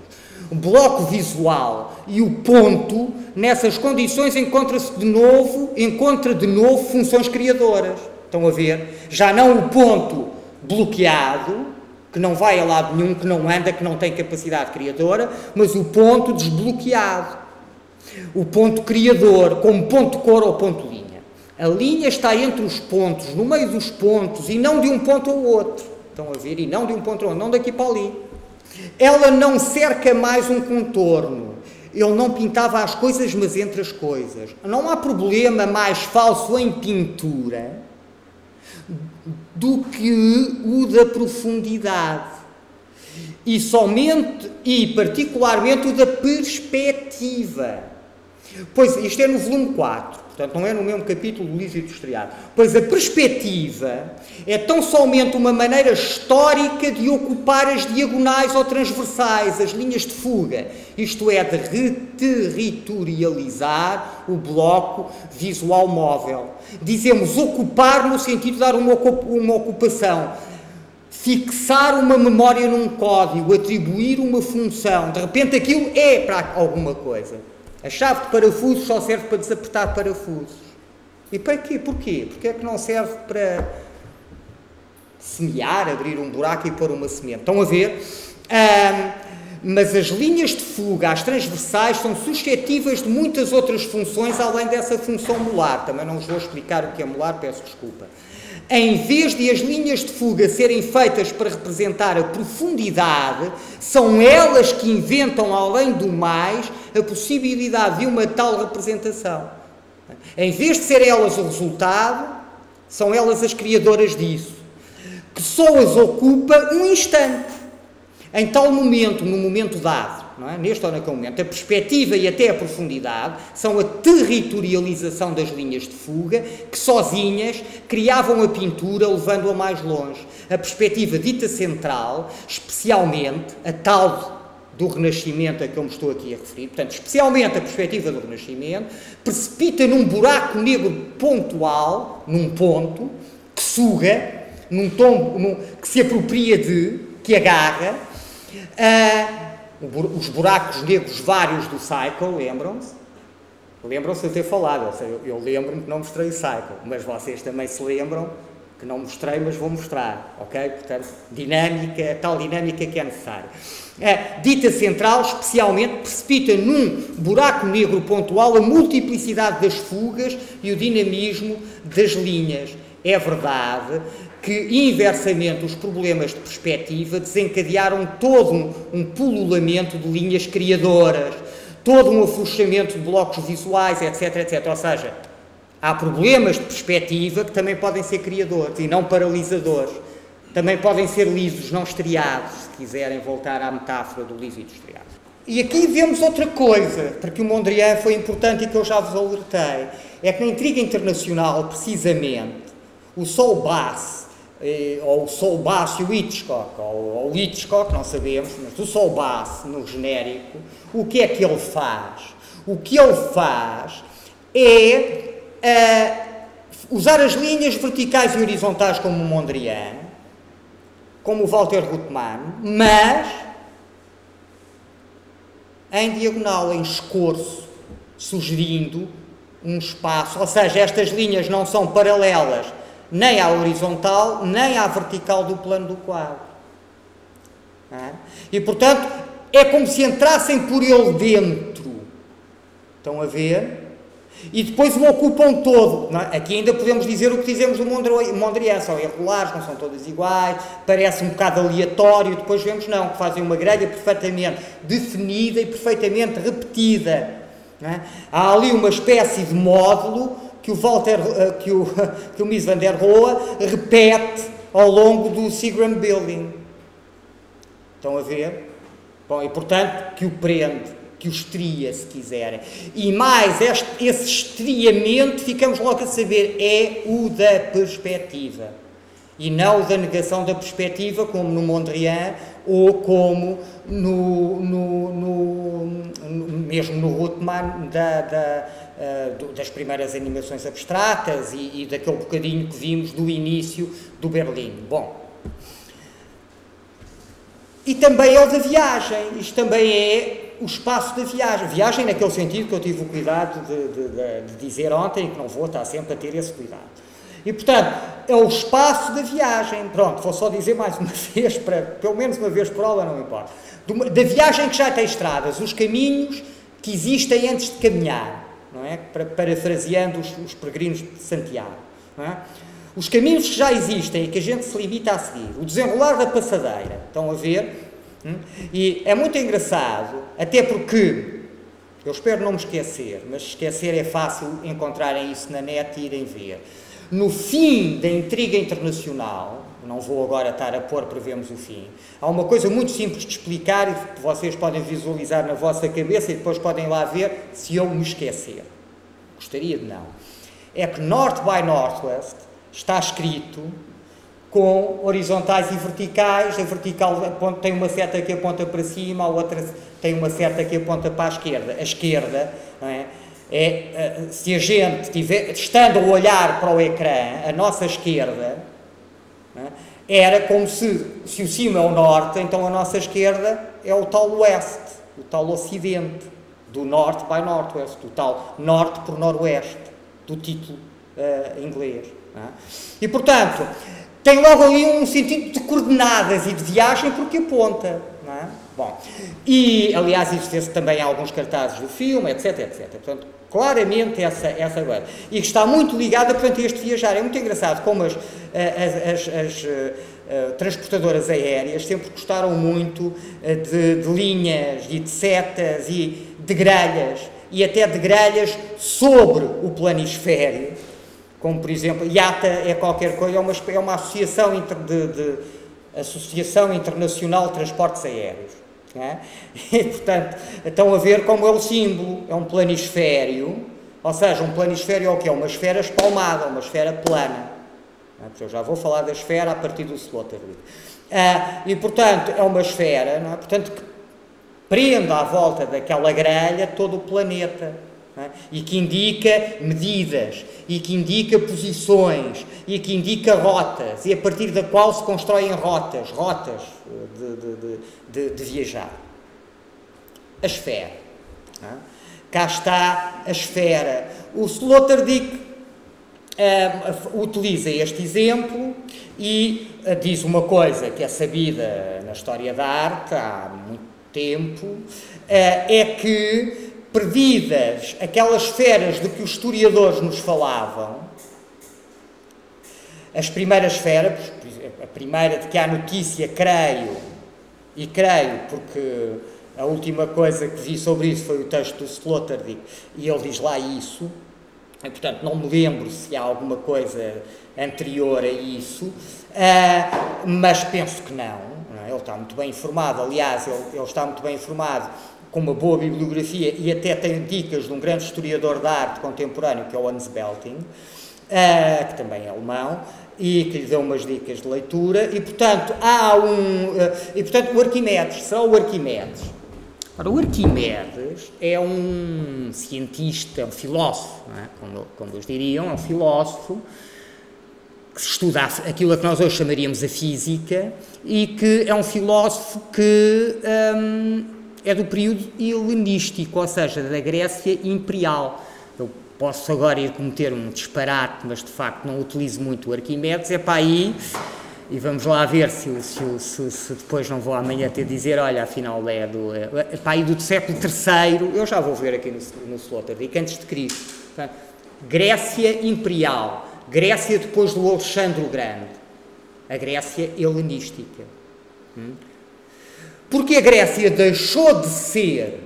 O bloco visual e o ponto, nessas condições, encontra de novo funções criadoras. Estão a ver? Já não o ponto bloqueado, que não vai a lado nenhum, que não anda, que não tem capacidade criadora, mas o ponto desbloqueado. O ponto criador, como ponto cor ou ponto linha. A linha está entre os pontos, no meio dos pontos, e não de um ponto ao outro. Estão a ver? E não de um ponto ao outro, não daqui para ali. Ela não cerca mais um contorno. Ele não pintava as coisas, mas entre as coisas. Não há problema mais falso em pintura do que o da profundidade. E somente, e particularmente, o da perspectiva. Pois, isto é no volume 4, portanto não é no mesmo capítulo do Lícito Estriado. Pois a perspectiva é tão somente uma maneira histórica de ocupar as diagonais ou transversais, as linhas de fuga, isto é, de reterritorializar o bloco visual móvel. Dizemos ocupar no sentido de dar uma ocupação, fixar uma memória num código, atribuir uma função. De repente aquilo é para alguma coisa. A chave de parafusos só serve para desapertar parafusos. E para quê? Porquê? Porque é que não serve para semear, abrir um buraco e pôr uma semente? Estão a ver? Mas as linhas de fuga, as transversais, são suscetíveis de muitas outras funções além dessa função molar. Também não vos vou explicar o que é molar, peço desculpa. Em vez de as linhas de fuga serem feitas para representar a profundidade, são elas que inventam, além do mais, a possibilidade de uma tal representação. Em vez de serem elas o resultado, são elas as criadoras disso, que só as ocupa um instante. Em tal momento, no momento dado, não é? Neste ou naquele momento, a perspectiva e até a profundidade são a territorialização das linhas de fuga que, sozinhas, criavam a pintura, levando-a mais longe. A perspectiva dita central, especialmente a tal do Renascimento a que eu me estou aqui a referir, portanto, especialmente a perspectiva do Renascimento, precipita num buraco negro pontual, num ponto, que suga, num tom, que se apropria de, que agarra, os buracos negros vários do Cycle, lembram-se? Lembram-se de eu ter falado, eu lembro-me que não mostrei o Cycle, mas vocês também se lembram que não mostrei, mas vou mostrar, ok? Portanto, dinâmica, tal dinâmica que é necessária. A dita central, especialmente, precipita num buraco negro pontual a multiplicidade das fugas e o dinamismo das linhas. É verdade que, inversamente, os problemas de perspectiva desencadearam todo um pululamento de linhas criadoras, todo um afrouxamento de blocos visuais, etc, etc. Ou seja, há problemas de perspectiva que também podem ser criadores e não paralisadores. Também podem ser lisos, não estriados, se quiserem voltar à metáfora do liso e do estriado. E aqui vemos outra coisa, porque o Mondrian foi importante e que eu já vos alertei, é que na intriga internacional, precisamente, o Solbas, ou o Solbas e o Hitchcock, ou o Hitchcock, não sabemos, mas o Solbas, no genérico, o que é que ele faz? O que ele faz é usar as linhas verticais e horizontais como o Mondrian, como o Walter Ruttmann, mas em diagonal, em escorço, sugerindo um espaço, ou seja, estas linhas não são paralelas nem à horizontal, nem à vertical do plano do quadro. E, portanto, é como se entrassem por ele dentro. Estão a ver? E depois o ocupam todo. Não é? Aqui ainda podemos dizer o que dizemos do Mondrian, são irregulares, não são todas iguais, parece um bocado aleatório, depois vemos não, que fazem uma grelha perfeitamente definida e perfeitamente repetida. Não é? Há ali uma espécie de módulo que o Mies van der Rohe repete ao longo do Seagram Building. Estão a ver? Bom, e portanto, que o prende, que o estria, se quiserem. E mais, esse estriamento, ficamos logo a saber, é o da perspectiva. E não o da negação da perspectiva, como no Mondrian, ou como mesmo no Ruttmann, das primeiras animações abstratas e daquele bocadinho que vimos do início do Berlim. Bom, e também é o da viagem, isto também é o espaço da viagem. Viagem naquele sentido que eu tive o cuidado de dizer ontem e que não vou estar sempre a ter esse cuidado. E, portanto, é o espaço da viagem. Pronto, vou só dizer mais uma vez, pelo menos uma vez por aula, não importa. Da viagem que já tem estradas, os caminhos que existem antes de caminhar, não é? Parafraseando os peregrinos de Santiago, não é? Os caminhos que já existem e que a gente se limita a seguir, o desenrolar da passadeira, estão a ver? E é muito engraçado, até porque, eu espero não me esquecer, mas esquecer é fácil encontrarem isso na net e irem ver. No fim da intriga internacional, não vou agora estar a pôr para vermos o fim, há uma coisa muito simples de explicar e que vocês podem visualizar na vossa cabeça e depois podem lá ver se eu me esquecer. Gostaria de não. É que North by Northwest está escrito com horizontais e verticais. A vertical tem uma seta que aponta para cima, a outra tem uma seta que aponta para a esquerda. A esquerda, não é? Se a gente estiver, estando a olhar para o ecrã, a nossa esquerda, não é? Era como se o cima é o norte, então a nossa esquerda é o tal oeste, o tal ocidente, do North by Northwest, o tal norte por noroeste, do título inglês. Não é? E, portanto, tem logo ali um sentido de coordenadas e de viagem porque aponta. Não é? Bom, e, aliás, existem também alguns cartazes do filme, etc, etc. Portanto, claramente essa coisa. E que está muito ligada, portanto, a este viajar. É muito engraçado como as transportadoras aéreas sempre gostaram muito de linhas e de setas e de grelhas, e até de grelhas sobre o planisfério, como, por exemplo, IATA é qualquer coisa, é uma associação, Associação Internacional de Transportes Aéreos. É? E, portanto, estão a ver como é o símbolo, é um planisfério, ou seja, um planisfério é o quê? Uma esfera espalmada, uma esfera plana. É? Eu já vou falar da esfera a partir do Sloterdijk. E, portanto, é uma esfera, não é? Portanto, que prende à volta daquela grelha todo o planeta. É? E que indica medidas, e que indica posições, e que indica rotas, e a partir da qual se constroem rotas de viajar. A esfera. É? Cá está a esfera. O Sloterdijk utiliza este exemplo e diz uma coisa que é sabida na história da arte há muito tempo, é que perdidas aquelas esferas de que os historiadores nos falavam, as primeiras esferas, a primeira de que há notícia, creio, porque a última coisa que vi sobre isso foi o texto do Sloterdijk, e ele diz lá isso, e, portanto, não me lembro se há alguma coisa anterior a isso, mas penso que não. Ele está muito bem informado, aliás, ele está muito bem informado, com uma boa bibliografia, e até tem dicas de um grande historiador da arte contemporâneo, que é o Hans Belting, que também é alemão, e que lhe deu umas dicas de leitura, e portanto, o Arquimedes, será o Arquimedes. Ora, o Arquimedes é um cientista, um filósofo, não é? como eles diriam, é um filósofo que estuda aquilo a que nós hoje chamaríamos a física, e que é um filósofo que é do período helenístico, ou seja, da Grécia imperial. Eu posso agora ir cometer um disparate, mas de facto não utilizo muito o Arquimedes, é para aí, e vamos lá ver se depois não vou amanhã ter de dizer, olha, afinal é para aí do século III, eu já vou ver aqui no Sloterdijk, antes de Cristo. Portanto, Grécia imperial, Grécia depois do Alexandre o Grande, a Grécia helenística. Porque a Grécia deixou de ser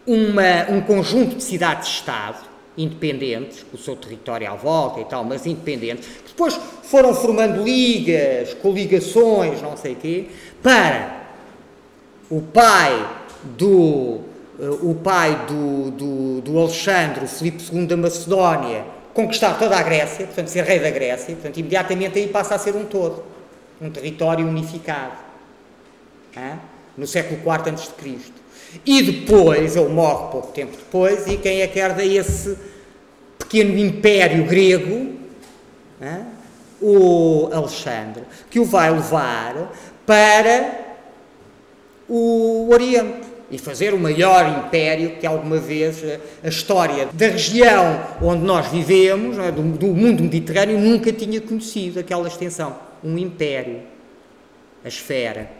um conjunto de cidades-estado independentes, com o seu território à volta e tal, mas independentes, que depois foram formando ligas, coligações, não sei o quê, para o pai do Alexandre, o Filipe II da Macedónia, conquistar toda a Grécia, portanto ser rei da Grécia, portanto imediatamente aí passa a ser um todo, um território unificado, no século IV a.C. E depois, ele morre pouco tempo depois, e quem é que herda esse pequeno império grego? O Alexandre, que o vai levar para o Oriente e fazer o maior império que alguma vez a história da região onde nós vivemos, do mundo mediterrâneo, nunca tinha conhecido aquela extensão. Um império, a esfera.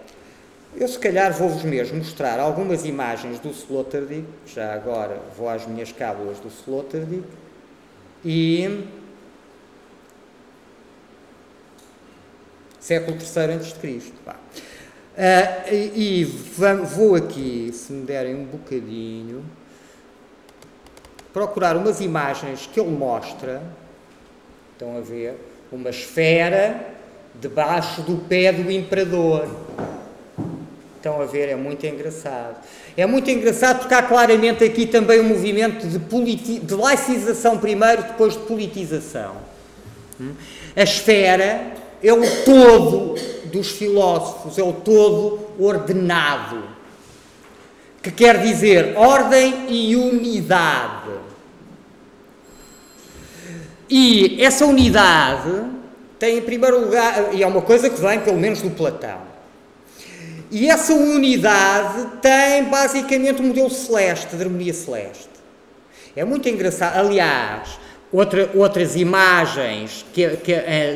Eu se calhar vou-vos mesmo mostrar algumas imagens do Sloterdijk, já agora vou às minhas cábulas do Sloterdijk, e século III a.C. Vou aqui, se me derem um bocadinho, procurar umas imagens que ele mostra. Estão a ver? Uma esfera debaixo do pé do imperador. Estão a ver? É muito engraçado. É muito engraçado porque há claramente aqui também um movimento de laicização primeiro, depois de politização. A esfera é o todo dos filósofos, é o todo ordenado, que quer dizer ordem e unidade. E essa unidade tem em primeiro lugar, e é uma coisa que vem pelo menos do Platão, e essa unidade tem basicamente um modelo celeste, de harmonia celeste. É muito engraçado, aliás, outras imagens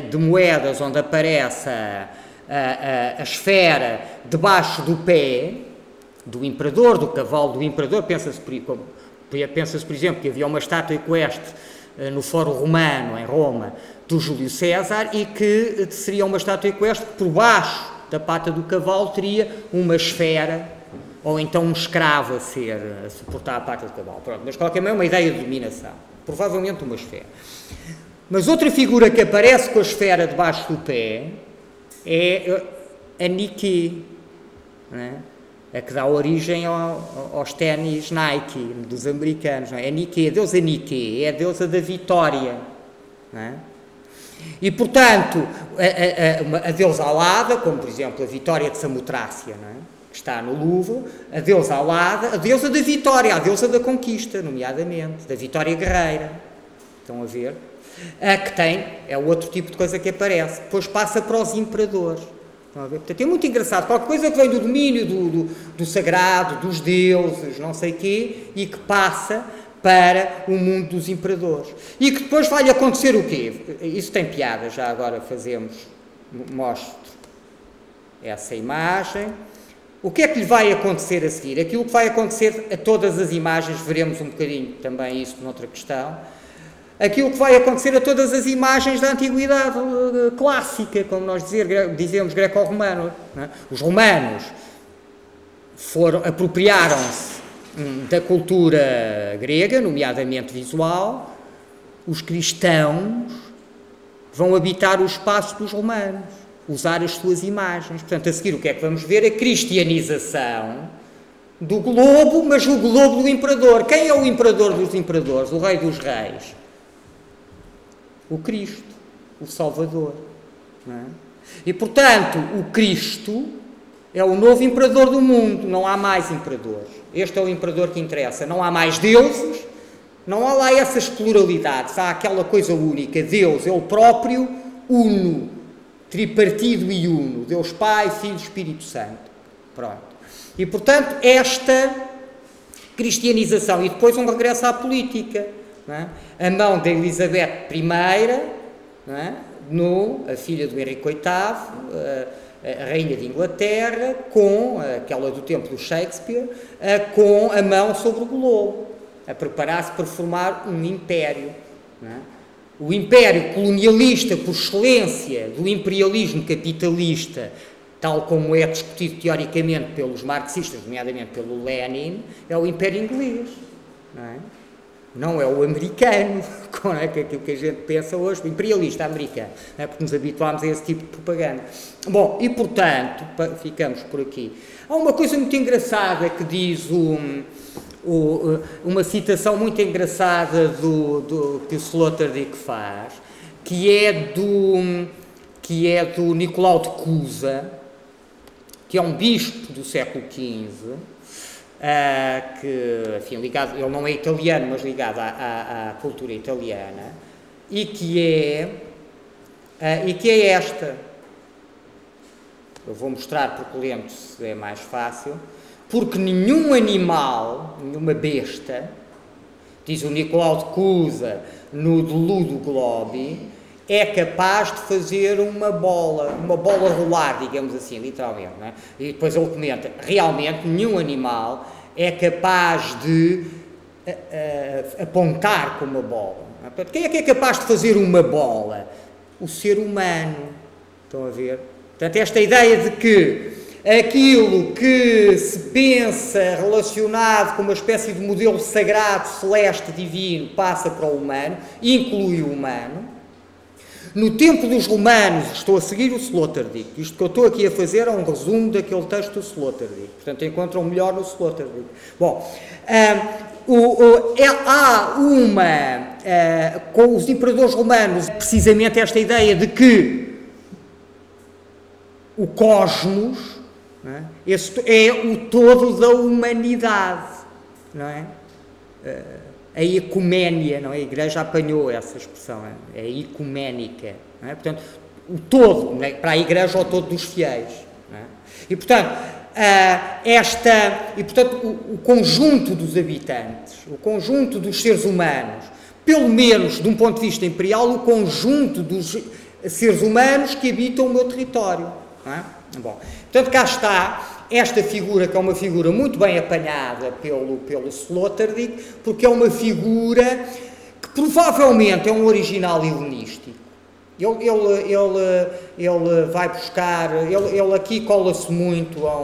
de moedas onde aparece a esfera debaixo do pé do imperador, do cavalo do imperador. Pensa-se, por exemplo, que havia uma estátua equestre no Fórum Romano, em Roma, do Júlio César, e que seria uma estátua equestre que por baixo da pata do cavalo teria uma esfera, ou então um escravo a suportar a pata do cavalo. Pronto, mas de qualquer maneira é uma ideia de dominação. Provavelmente uma esfera. Mas outra figura que aparece com a esfera debaixo do pé é a Nike, a que dá origem aos ténis Nike, dos americanos. A Nike, a deusa Nike, é a deusa da vitória. E, portanto, a deusa alada, como por exemplo a Vitória de Samotrácia, que está no Louvre, a deusa alada, a deusa da vitória, a deusa da conquista, nomeadamente, da vitória guerreira. Estão a ver? A que tem, é o outro tipo de coisa que aparece. Depois passa para os imperadores. Estão a ver? Portanto, é muito engraçado. Qualquer coisa que vem do domínio do sagrado, dos deuses, não sei quê, e que passa para o mundo dos imperadores. E que depois vai acontecer o quê? Isso tem piada, já agora mostro essa imagem. O que é que lhe vai acontecer a seguir? Aquilo que vai acontecer a todas as imagens, veremos um bocadinho também isso noutra questão, aquilo que vai acontecer a todas as imagens da antiguidade clássica, como nós dizemos, greco-romano. Os romanos apropriaram-se da cultura grega, nomeadamente visual. Os cristãos vão habitar o espaço dos romanos, usar as suas imagens. Portanto, a seguir o que é que vamos ver? A cristianização do globo, mas o globo do imperador. Quem é o imperador dos imperadores? O rei dos reis? O Cristo, o Salvador. E, portanto, o Cristo é o novo imperador do mundo. Não há mais imperadores. Este é o imperador que interessa. Não há mais deuses, não há lá essas pluralidades. Há aquela coisa única. Deus é o próprio uno, tripartido e uno. Deus Pai, Filho e Espírito Santo. Pronto. E, portanto, esta cristianização. E depois um regresso à política. A mão de Elizabeth I, a filha do Henrique VIII, a rainha de Inglaterra, com aquela do tempo do Shakespeare, com a mão sobre o globo, a preparar-se para formar um império. O império colonialista, por excelência, do imperialismo capitalista, tal como é discutido teoricamente pelos marxistas, nomeadamente pelo Lenin, é o Império Inglês. não é o americano, não é? Que é aquilo que a gente pensa hoje, o imperialista americano, não é? Porque nos habituámos a esse tipo de propaganda. Bom, e portanto, ficamos por aqui. Há uma coisa muito engraçada que diz uma citação muito engraçada que o Sloterdijk faz, que é do Nicolau de Cusa, que é um bispo do século XV, que, enfim, ligado, ele não é italiano, mas ligado à cultura italiana, e que é esta. Eu vou mostrar porque lembro-se, é mais fácil. Porque nenhum animal, nenhuma besta, diz o Nicolau de Cusa no De Ludo Globi, é capaz de fazer uma bola rolar, digamos assim, literalmente. Não é? E depois ele comenta, realmente nenhum animal é capaz de apontar com uma bola. Não é? Portanto, quem é que é capaz de fazer uma bola? O ser humano. Estão a ver? Portanto, esta ideia de que aquilo que se pensa relacionado com uma espécie de modelo sagrado, celeste, divino, passa para o humano, inclui o humano. No tempo dos romanos, estou a seguir o Sloterdijk, isto que eu estou aqui a fazer é um resumo daquele texto do Sloterdijk, portanto encontram melhor no Sloterdijk. Bom, há com os imperadores romanos, precisamente esta ideia de que o cosmos, não é? Esse é o todo da humanidade, não é? A ecuménia, não é? A Igreja apanhou essa expressão, é a ecuménica, não é? Portanto, o todo, não é? Para a Igreja, o todo dos fiéis, não é? E, portanto, o conjunto dos habitantes, o conjunto dos seres humanos, pelo menos de um ponto de vista imperial, o conjunto dos seres humanos que habitam o meu território, não é? Bom, portanto, cá está esta figura, que é uma figura muito bem apanhada pelo Sloterdijk, porque é uma figura que provavelmente é um original helenístico. Ele vai buscar, ele aqui cola-se muito a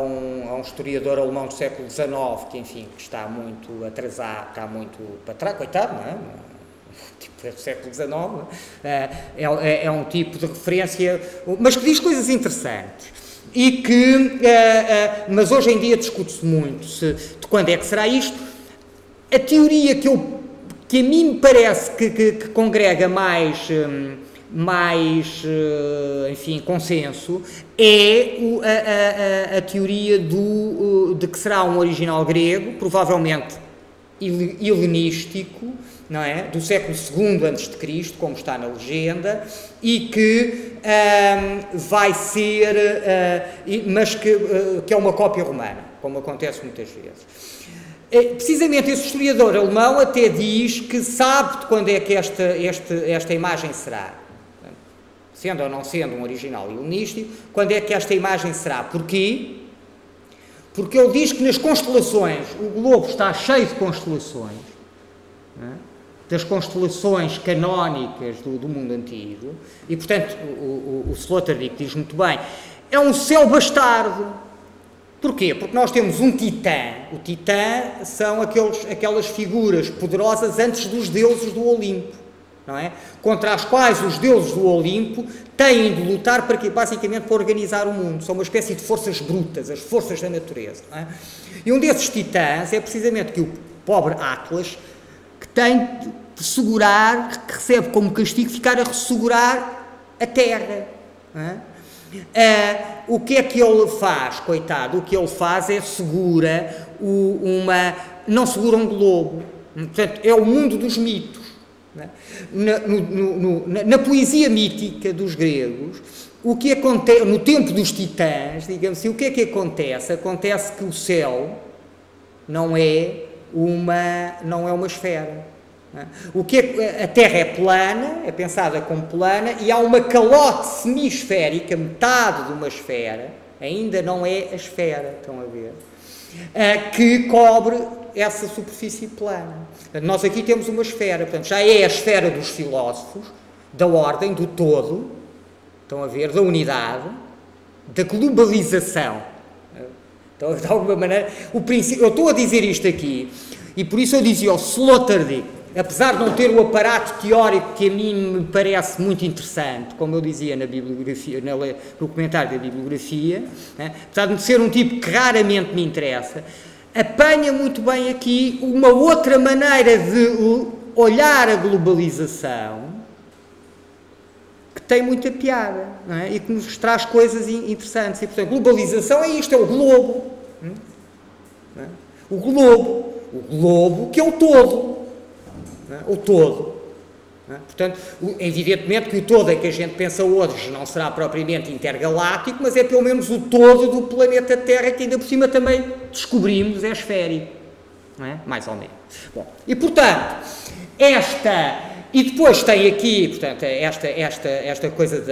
um historiador alemão do século XIX, que, enfim, que está muito atrasado, está muito para trás, coitado, não é? Tipo do século XIX, é um tipo de referência, mas que diz coisas interessantes e que, mas hoje em dia discute-se muito de quando é que será isto. A teoria que a mim me parece que congrega mais enfim, consenso é a teoria de que será um original grego, provavelmente helenístico, não é? Do século II a.C., como está na legenda, e que vai ser, mas que é uma cópia romana, como acontece muitas vezes. Precisamente esse historiador alemão até diz que sabe de quando é que esta imagem será, sendo ou não sendo um original helenístico, quando é que esta imagem será. Porquê? Porque ele diz que nas constelações, o globo está cheio de constelações, não é? Das constelações canónicas do mundo antigo, e, portanto, o Sloterdijk diz muito bem, é um céu bastardo. Porquê? Porque nós temos um titã. O titã são aquelas figuras poderosas antes dos deuses do Olimpo, não é? Contra as quais os deuses do Olimpo têm de lutar basicamente para organizar o mundo. São uma espécie de forças brutas, as forças da natureza, não é? E um desses titãs é precisamente que o pobre Atlas, que tem de segurar, que recebe como castigo ficar a ressegurar a terra, não é? O que é que ele faz, coitado? O que ele faz é não segura um globo. Portanto, é o mundo dos mitos. Não é? Na poesia mítica dos gregos, o que acontece, no tempo dos titãs, digamos assim, o que é que acontece? Acontece que o céu não é uma esfera. A Terra é plana, é pensada como plana, e há uma calote semi-esférica, metade de uma esfera, ainda não é a esfera, estão a ver, que cobre essa superfície plana. Portanto, nós aqui temos uma esfera, portanto, já é a esfera dos filósofos, da ordem, do todo, estão a ver, da unidade, da globalização. Então, de alguma maneira, eu estou a dizer isto aqui, E por isso eu dizia ao Sloterdijk, apesar de não ter o aparato teórico que a mim me parece muito interessante, como eu dizia na bibliografia, no comentário da bibliografia, né, apesar de ser um tipo que raramente me interessa, apanha muito bem aqui uma outra maneira de olhar a globalização que tem muita piada, não é? E que nos traz coisas interessantes. E, portanto, globalização é isto, é o globo. Não é? O globo que é o todo. O todo. Portanto, evidentemente que o todo é que a gente pensa hoje não será propriamente intergaláctico, mas é pelo menos o todo do planeta Terra, que ainda por cima também descobrimos é esférico. Não é? Mais ou menos. Bom, e portanto, e depois tem aqui, portanto, esta coisa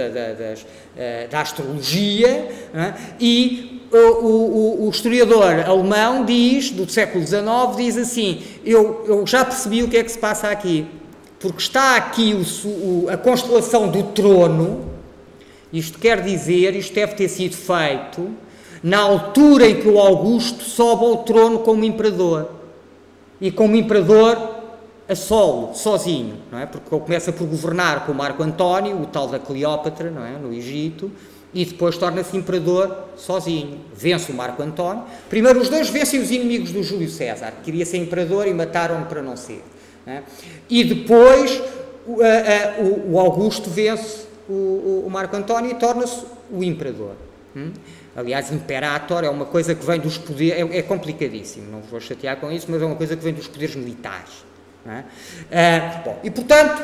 da astrologia, é? E o historiador alemão diz, do século XIX, diz assim, eu já percebi o que é que se passa aqui, porque está aqui a constelação do trono, isto quer dizer, isto deve ter sido feito na altura em que o Augusto sobe ao trono como imperador, e como imperador a solo, sozinho, não é? Porque ele começa por governar com Marco António, o tal da Cleópatra, não é? No Egito, e depois torna-se imperador sozinho. Vence o Marco António. Primeiro os dois vencem os inimigos do Júlio César, que queria ser imperador e mataram-no para não ser. Não é? E depois o Augusto vence o Marco António e torna-se o imperador. Aliás, imperator é uma coisa que vem dos poderes, é complicadíssimo, não vou chatear com isso, mas é uma coisa que vem dos poderes militares. Não é? Bom, e portanto,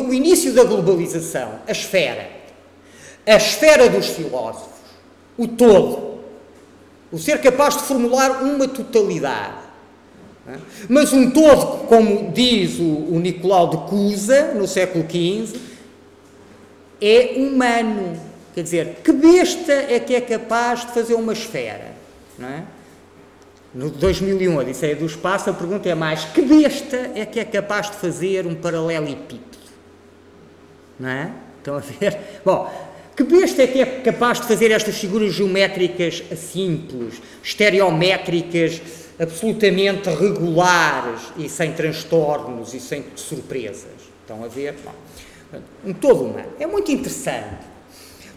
o início da globalização, a esfera dos filósofos, o todo, o ser capaz de formular uma totalidade, não é? Mas um todo, como diz o Nicolau de Cusa, no século XV, é humano. Quer dizer, que besta é que é capaz de fazer uma esfera? Não é? No 2001, a Odisseia do Espaço, a pergunta é mais, que besta é que é capaz de fazer um paralelepípedo? Não é? Estão a ver? Bom, que besta é que é capaz de fazer estas figuras geométricas simples, estereométricas, absolutamente regulares e sem transtornos e sem surpresas? Estão a ver? Bom, um todo humano. É muito interessante,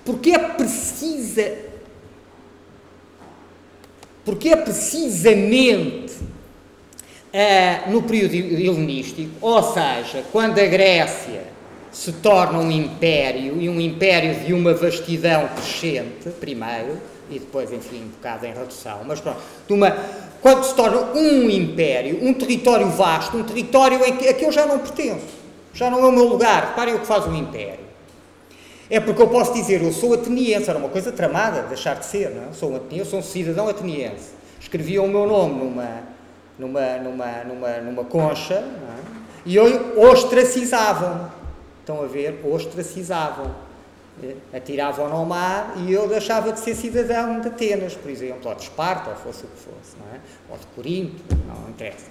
porque é precisamente no período helenístico, ou seja, quando a Grécia se torna um império, e um império de uma vastidão crescente, primeiro, e depois, enfim, um bocado em redução, mas pronto, quando se torna um império, um território vasto, um território a que eu já não pertenço, já não é o meu lugar. Reparem o que faz um império. É porque eu posso dizer, eu sou ateniense, era uma coisa tramada, deixar de ser, não é? Eu sou um cidadão ateniense. Escrevia o meu nome numa concha, não é? E ostracizavam. Estão a ver? Ostracizavam. Atiravam-no ao mar e eu deixava de ser cidadão de Atenas, por exemplo, ou de Esparta, ou fosse o que fosse, não é? Ou de Corinto, não interessa.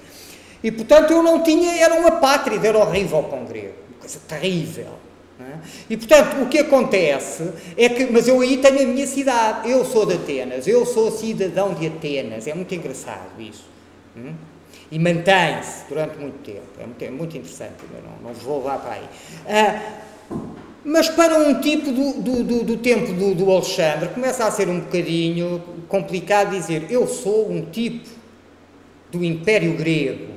E, portanto, eu não tinha, era uma pátria, era horrível para um grego, uma coisa terrível. Não é? E, portanto, o que acontece é que, mas eu aí tenho a minha cidade, eu sou de Atenas, eu sou cidadão de Atenas, é muito engraçado isso. E mantém-se durante muito tempo, é muito interessante, não vos vou levar para aí. Mas para um tipo do tempo do Alexandre, começa a ser um bocadinho complicado dizer, eu sou um tipo do Império Grego,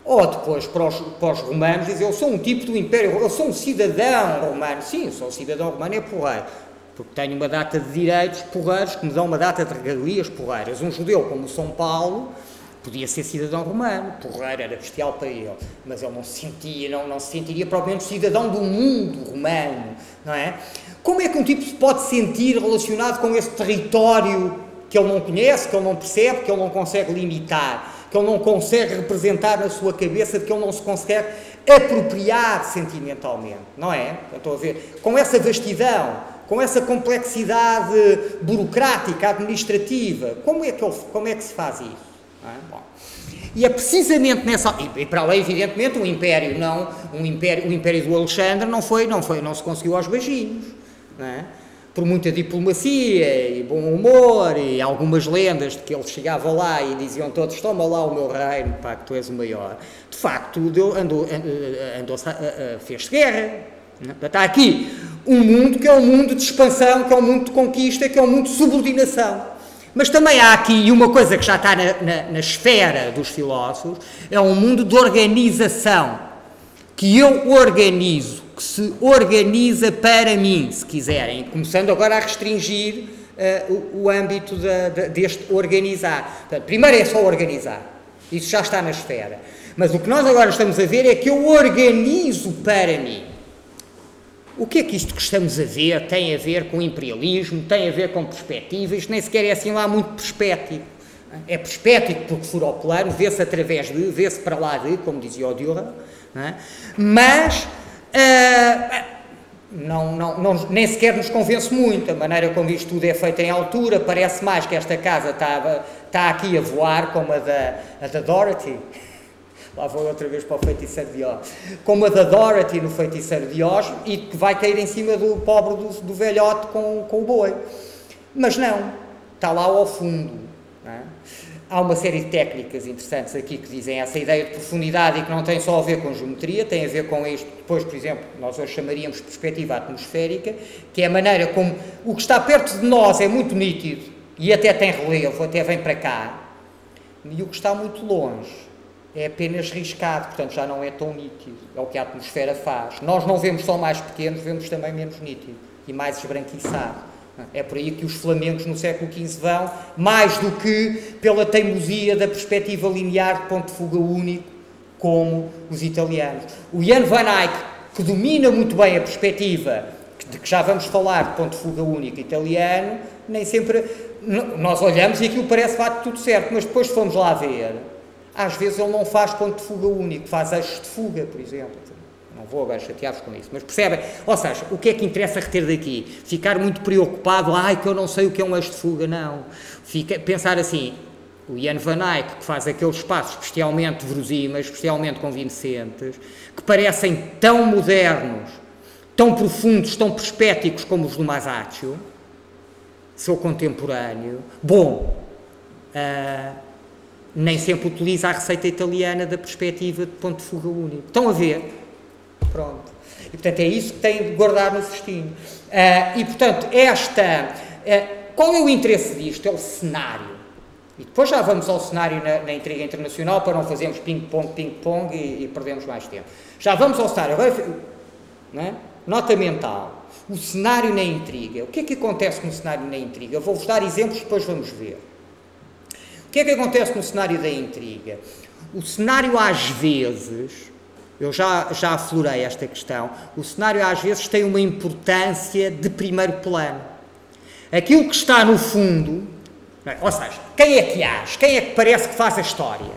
ou depois para os romanos dizer, eu sou um tipo do Império, eu sou um cidadão romano. Sim, eu sou um cidadão romano, é porreiro, porque tenho uma data de direitos porreiros que me dão uma data de regalias porreiras. Um judeu como o São Paulo podia ser cidadão romano, porreiro, era bestial para ele, mas ele não se sentiria propriamente cidadão do mundo romano, não é? Como é que um tipo se pode sentir relacionado com esse território que ele não conhece, que ele não percebe, que ele não consegue limitar, que ele não consegue representar na sua cabeça, de que ele não se consegue apropriar sentimentalmente, não é? Estou a ver, com essa vastidão, com essa complexidade burocrática, administrativa, como é que se faz isso? Bom, e é precisamente nessa, e para além, evidentemente, o Império do Alexandre não se conseguiu aos beijinhos, não é? por muita diplomacia e bom humor e algumas lendas de que ele chegava lá e diziam todos, toma lá o meu reino, pá, que tu és o maior. De facto, fez-se guerra. Está aqui um mundo que é um mundo de expansão, que é um mundo de conquista, que é um mundo de subordinação. Mas também há aqui uma coisa que já está na esfera dos filósofos, é um mundo de organização, que eu organizo, que se organiza para mim, se quiserem, começando agora a restringir o âmbito deste organizar. Portanto, primeiro é só organizar, isso já está na esfera. Mas o que nós agora estamos a ver é que eu organizo para mim. O que é que isto que estamos a ver tem a ver com imperialismo, tem a ver com perspectiva? Isto nem sequer é assim lá muito perspético. É perspético porque fura o plano, vê-se através de, vê-se para lá de, como dizia o Dürer, mas nem sequer nos convence muito. A maneira como isto tudo é feito em altura, parece mais que esta casa está aqui a voar, como a da Dorothy. Lá vou outra vez para o Feiticeiro de Oz. Como a da Dorothy no Feiticeiro de Oz, e que vai cair em cima do pobre do velhote com o boi. Mas não, está lá ao fundo. Não é? Há uma série de técnicas interessantes aqui que dizem essa ideia de profundidade e que não tem só a ver com geometria, tem a ver com isto, depois, por exemplo, nós hoje chamaríamos de perspectiva atmosférica, que é a maneira como o que está perto de nós é muito nítido e até tem relevo, até vem para cá, e o que está muito longe é apenas riscado, portanto já não é tão nítido. É o que a atmosfera faz. Nós não vemos só mais pequenos, vemos também menos nítido e mais esbranquiçado. É por aí que os flamencos no século XV vão, mais do que pela teimosia da perspectiva linear de ponto de fuga único, como os italianos. O Jan van Eyck, que domina muito bem a perspectiva, de que já vamos falar de ponto de fuga único italiano, nem sempre... Nós olhamos e aquilo parece que vai tudo certo, mas depois fomos lá ver... Às vezes ele não faz ponto de fuga único, faz eixos de fuga, por exemplo. Não vou agora chatear-vos com isso, mas percebem? Ou seja, o que é que interessa reter daqui? Ficar muito preocupado, que eu não sei o que é um eixo de fuga, não. Pensar assim, o Jan van Eyck, que faz aqueles espaços especialmente verosímeis, especialmente convincentes, que parecem tão modernos, tão profundos, tão perspéticos como os do Masaccio, seu contemporâneo. Bom, nem sempre utiliza a receita italiana da perspectiva de ponto de fuga único. Estão a ver? Pronto. E, portanto, é isso que tem de guardar no cestinho. E, portanto, qual é o interesse disto? É o cenário. E depois já vamos ao cenário na intriga internacional para não fazermos ping-pong e perdemos mais tempo. Já vamos ao cenário. Agora, não é? Nota mental. O cenário na intriga. O que é que acontece no cenário na intriga? Eu vou-vos dar exemplos, depois vamos ver. O que é que acontece no cenário da intriga? O cenário, às vezes, eu já aflorei esta questão, o cenário, às vezes, tem uma importância de primeiro plano. Aquilo que está no fundo, ou seja, quem é que age? Quem é que parece que faz a história?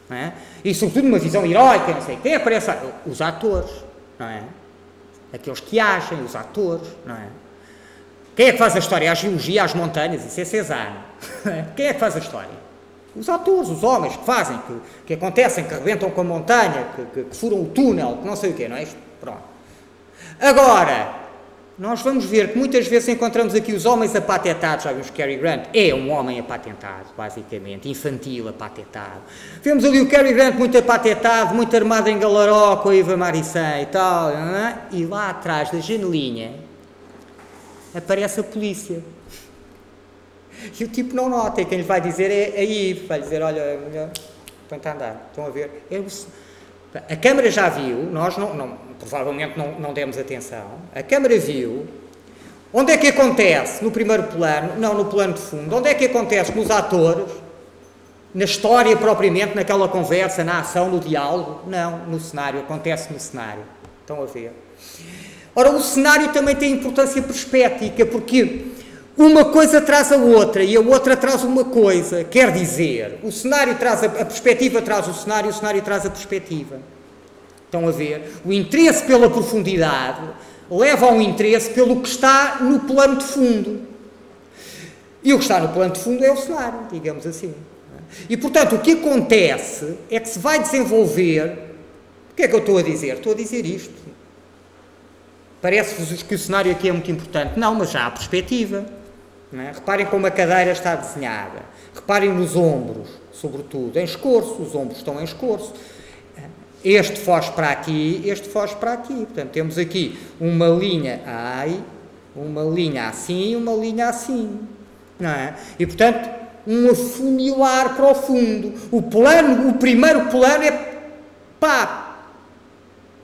Não é? E, sobretudo, numa visão heroica, não sei. Quem aparece? Os atores, não é? Aqueles que agem, os atores, não é? Quem é que faz a história? A geologia, as montanhas, isso é Cézanne. Quem é que faz a história? Os atores, os homens que fazem, que acontecem, que rebentam com a montanha, que furam o túnel, que não sei o quê, não é isto? Pronto. Agora, nós vamos ver que muitas vezes encontramos aqui os homens apatetados, já vimos que Cary Grant é um homem apatentado, basicamente, infantil apatentado. Vemos ali o Cary Grant muito apatetado, muito armado em galaró, com a Eva Maricém e tal, não é? E lá atrás da janelinha aparece a polícia. E o tipo não nota, e quem lhe vai dizer é a Yves, vai dizer, olha, estão a andar, estão a ver. A Câmara já viu, nós provavelmente não demos atenção, a Câmara viu, onde é que acontece? No primeiro plano, não no plano de fundo, onde é que acontece? Nos atores, na história propriamente, naquela conversa, na ação, no diálogo? Não, no cenário, acontece no cenário, estão a ver. Ora, o cenário também tem importância perspética, porque uma coisa traz a outra e a outra traz uma coisa. Quer dizer, o cenário traz a perspectiva, traz o cenário traz a perspectiva. Estão a ver? O interesse pela profundidade leva a um interesse pelo que está no plano de fundo. E o que está no plano de fundo é o cenário, digamos assim. E, portanto, o que acontece é que se vai desenvolver... O que é que eu estou a dizer? Estou a dizer isto. Parece-vos que o cenário aqui é muito importante. Não, mas já há perspectiva. Não é? Reparem como a cadeira está desenhada. Reparem nos ombros, sobretudo, em escorço. Os ombros estão em escorço. Este foge para aqui, este foge para aqui. Portanto, temos aqui uma linha uma linha assim e uma linha assim. Não é? E, portanto, um afunilar profundo. O primeiro plano é,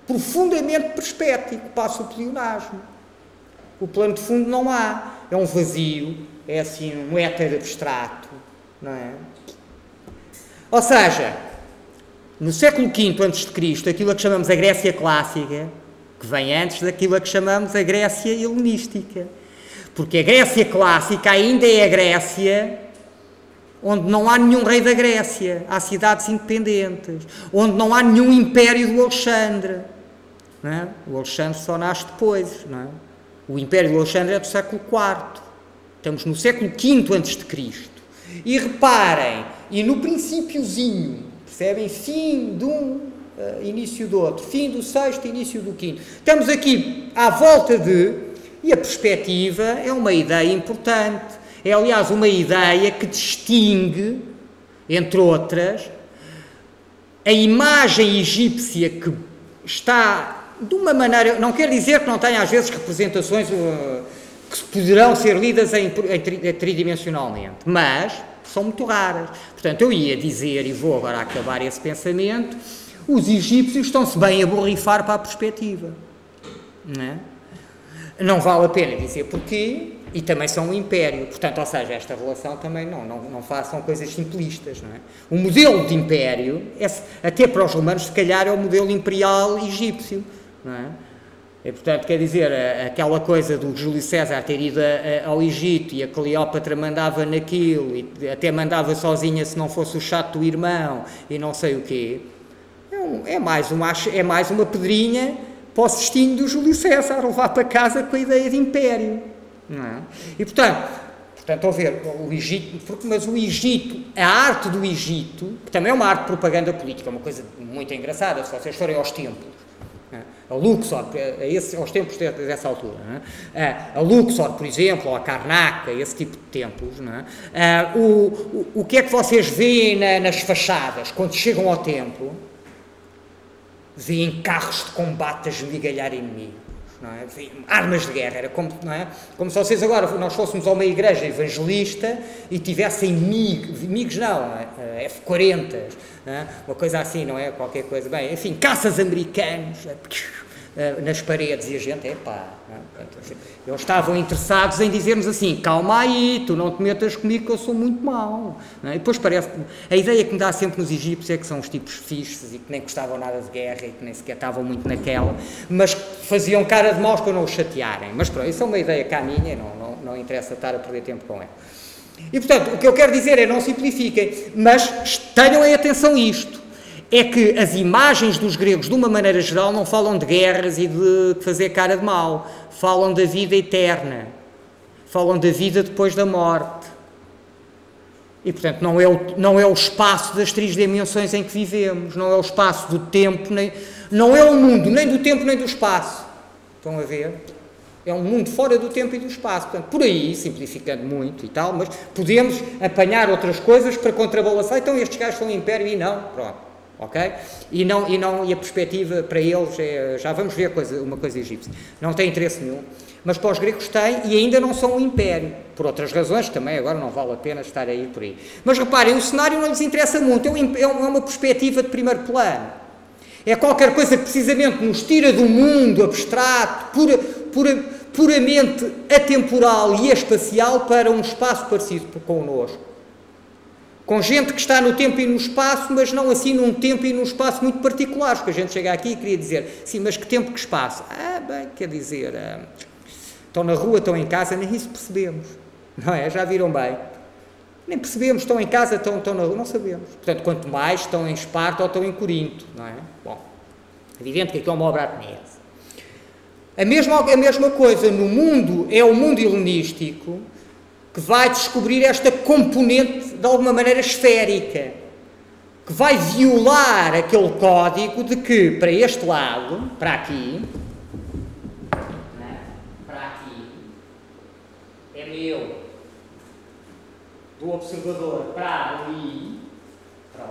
profundamente perspético, passa o pleonasmo. O plano de fundo não há. É um vazio, é assim um éter abstrato. Não é? Ou seja, no século V a.C., aquilo a que chamamos a Grécia clássica, que vem antes daquilo a que chamamos a Grécia helenística. Porque a Grécia clássica ainda é a Grécia onde não há nenhum rei da Grécia, há cidades independentes, onde não há nenhum império do Alexandre. Não é? O Alexandre só nasce depois. Não é? O império do Alexandre é do século IV. Estamos no século V a.C. E reparem, e no princípiozinho, percebem? Fim de um, início do outro, fim do sexto, início do quinto. Estamos aqui à volta de, e a perspectiva é uma ideia importante. É, aliás, uma ideia que distingue, entre outras, a imagem egípcia que está, de uma maneira, não quer dizer que não tenha às vezes representações que poderão ser lidas tridimensionalmente, mas são muito raras. Portanto, eu ia dizer, e vou agora acabar esse pensamento, os egípcios estão-se bem a borrifar para a perspectiva. Não é? Não vale a pena dizer porquê, e também são um império. Portanto, ou seja, esta relação também não façam coisas simplistas. Não é? O modelo de império, até para os romanos, se calhar, é o modelo imperial egípcio. Não é? E, portanto, quer dizer, aquela coisa do Júlio César ter ido ao Egito e a Cleópatra mandava naquilo e até mandava sozinha se não fosse o chato do irmão e não sei o quê, é mais uma pedrinha para o cestinho do Júlio César levar para casa com a ideia de império. Não é? E, portanto, ao ver o Egito, mas o Egito, a arte do Egito, que também é uma arte de propaganda política, é uma coisa muito engraçada, se vocês forem aos templos, a Luxor, aos tempos dessa altura, não é? A Luxor, por exemplo, ou a Karnak, esse tipo de templos, não é? O que é que vocês veem nas fachadas, quando chegam ao templo? Veem carros de combate a esmigalhar inimigos, não é? Veem armas de guerra, era como, não é? Como se vocês agora, nós fôssemos a uma igreja evangelista e tivessem amigos não, F-40, não é? Uma coisa assim, não é? Qualquer coisa, bem, enfim, caças americanos nas paredes e a gente, eles estavam interessados em dizer-nos assim, calma aí, tu não te metas comigo que eu sou muito mau. Não é? E depois parece que a ideia que me dá sempre nos egípcios é que são os tipos fixes e que nem gostavam nada de guerra e que nem sequer estavam muito naquela, mas faziam cara de maus para não os chatearem. Mas pronto, isso é uma ideia cá minha, não interessa estar a perder tempo com ela. E portanto, o que eu quero dizer é, não simplifiquem, mas tenham em atenção isto. É que as imagens dos gregos, de uma maneira geral, não falam de guerras e de fazer cara de mal. Falam da vida eterna. Falam da vida depois da morte. E, portanto, não é o espaço das três dimensões em que vivemos. Não é o espaço do tempo, não é o mundo nem do tempo nem do espaço. Estão a ver? É um mundo fora do tempo e do espaço. Portanto, por aí, simplificando muito e tal, mas podemos apanhar outras coisas para contrabalançar. Então, estes gajos são um império e não. Pronto. Ok? E a perspectiva para eles é, já vamos ver uma coisa egípcia, não tem interesse nenhum, mas para os gregos tem e ainda não são um império, por outras razões também, agora não vale a pena estar aí por aí. Mas reparem, o cenário não lhes interessa muito, é uma perspectiva de primeiro plano, é qualquer coisa que precisamente nos tira do mundo abstrato, puramente atemporal e espacial para um espaço parecido connosco. Com gente que está no tempo e no espaço, mas não assim num tempo e num espaço muito particulares, porque a gente chega aqui e queria dizer, sim, mas que tempo, que espaço? Bem, quer dizer, estão na rua, estão em casa, nem isso percebemos, não é? Já viram bem? Nem percebemos, estão em casa, estão na rua, não sabemos. Portanto, quanto mais estão em Esparta ou estão em Corinto, não é? Bom, evidente que aqui é uma obra atenesa. A mesma coisa no mundo, é o mundo helenístico, que vai descobrir esta componente de alguma maneira esférica, que vai violar aquele código de que para este lado, para aqui, meu, do observador para ali, para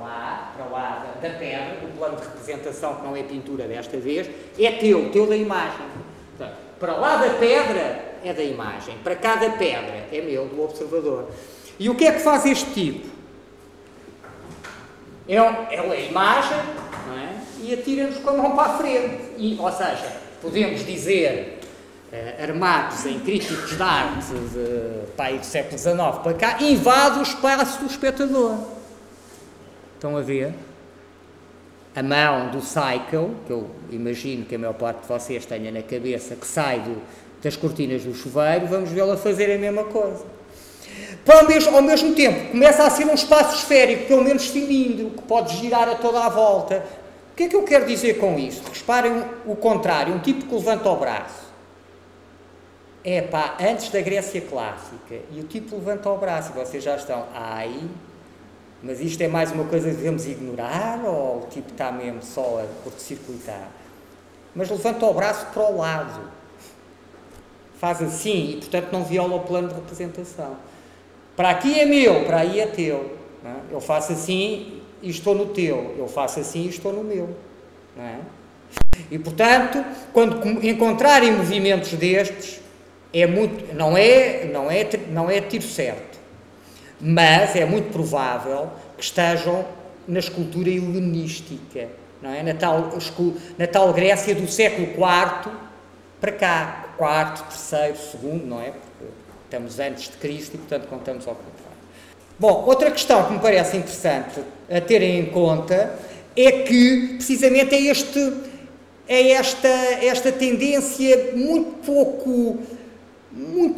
lá da pedra, o plano de representação, que não é pintura desta vez, é teu da imagem. Portanto, para lá da pedra é da imagem, para cá da pedra é meu, do observador. E o que é que faz este tipo? Ele é a imagem, não é? E atira-nos com a mão para a frente. Ou seja, podemos dizer, armados em críticos de arte do século XIX para cá, invade o espaço do espectador. Estão a ver? A mão do cycle, que eu imagino que a maior parte de vocês tenha na cabeça, que sai das cortinas do chuveiro, vamos vê-la fazer a mesma coisa. Ao mesmo tempo, começa a ser um espaço esférico, pelo menos cilíndrico, que pode girar a toda a volta. O que é que eu quero dizer com isto? Reparem o contrário, um tipo que levanta o braço. Antes da Grécia clássica, e o tipo levanta o braço, e vocês já estão, mas isto é mais uma coisa que devemos ignorar, ou o tipo está mesmo só a curto-circuitar? Mas levanta o braço para o lado. Faz assim, e portanto não viola o plano de representação. Para aqui é meu, para aí é teu. Não é? Eu faço assim e estou no teu. Eu faço assim e estou no meu. Não é? E portanto, quando encontrarem movimentos destes, não é tiro certo. Mas é muito provável que estejam na escultura helenística, não é? Na tal Grécia do século IV para cá, quarto, terceiro, segundo, não é? Porque estamos antes de Cristo e, portanto, contamos ao contrário. Bom, outra questão que me parece interessante a terem em conta é que, precisamente, esta tendência muito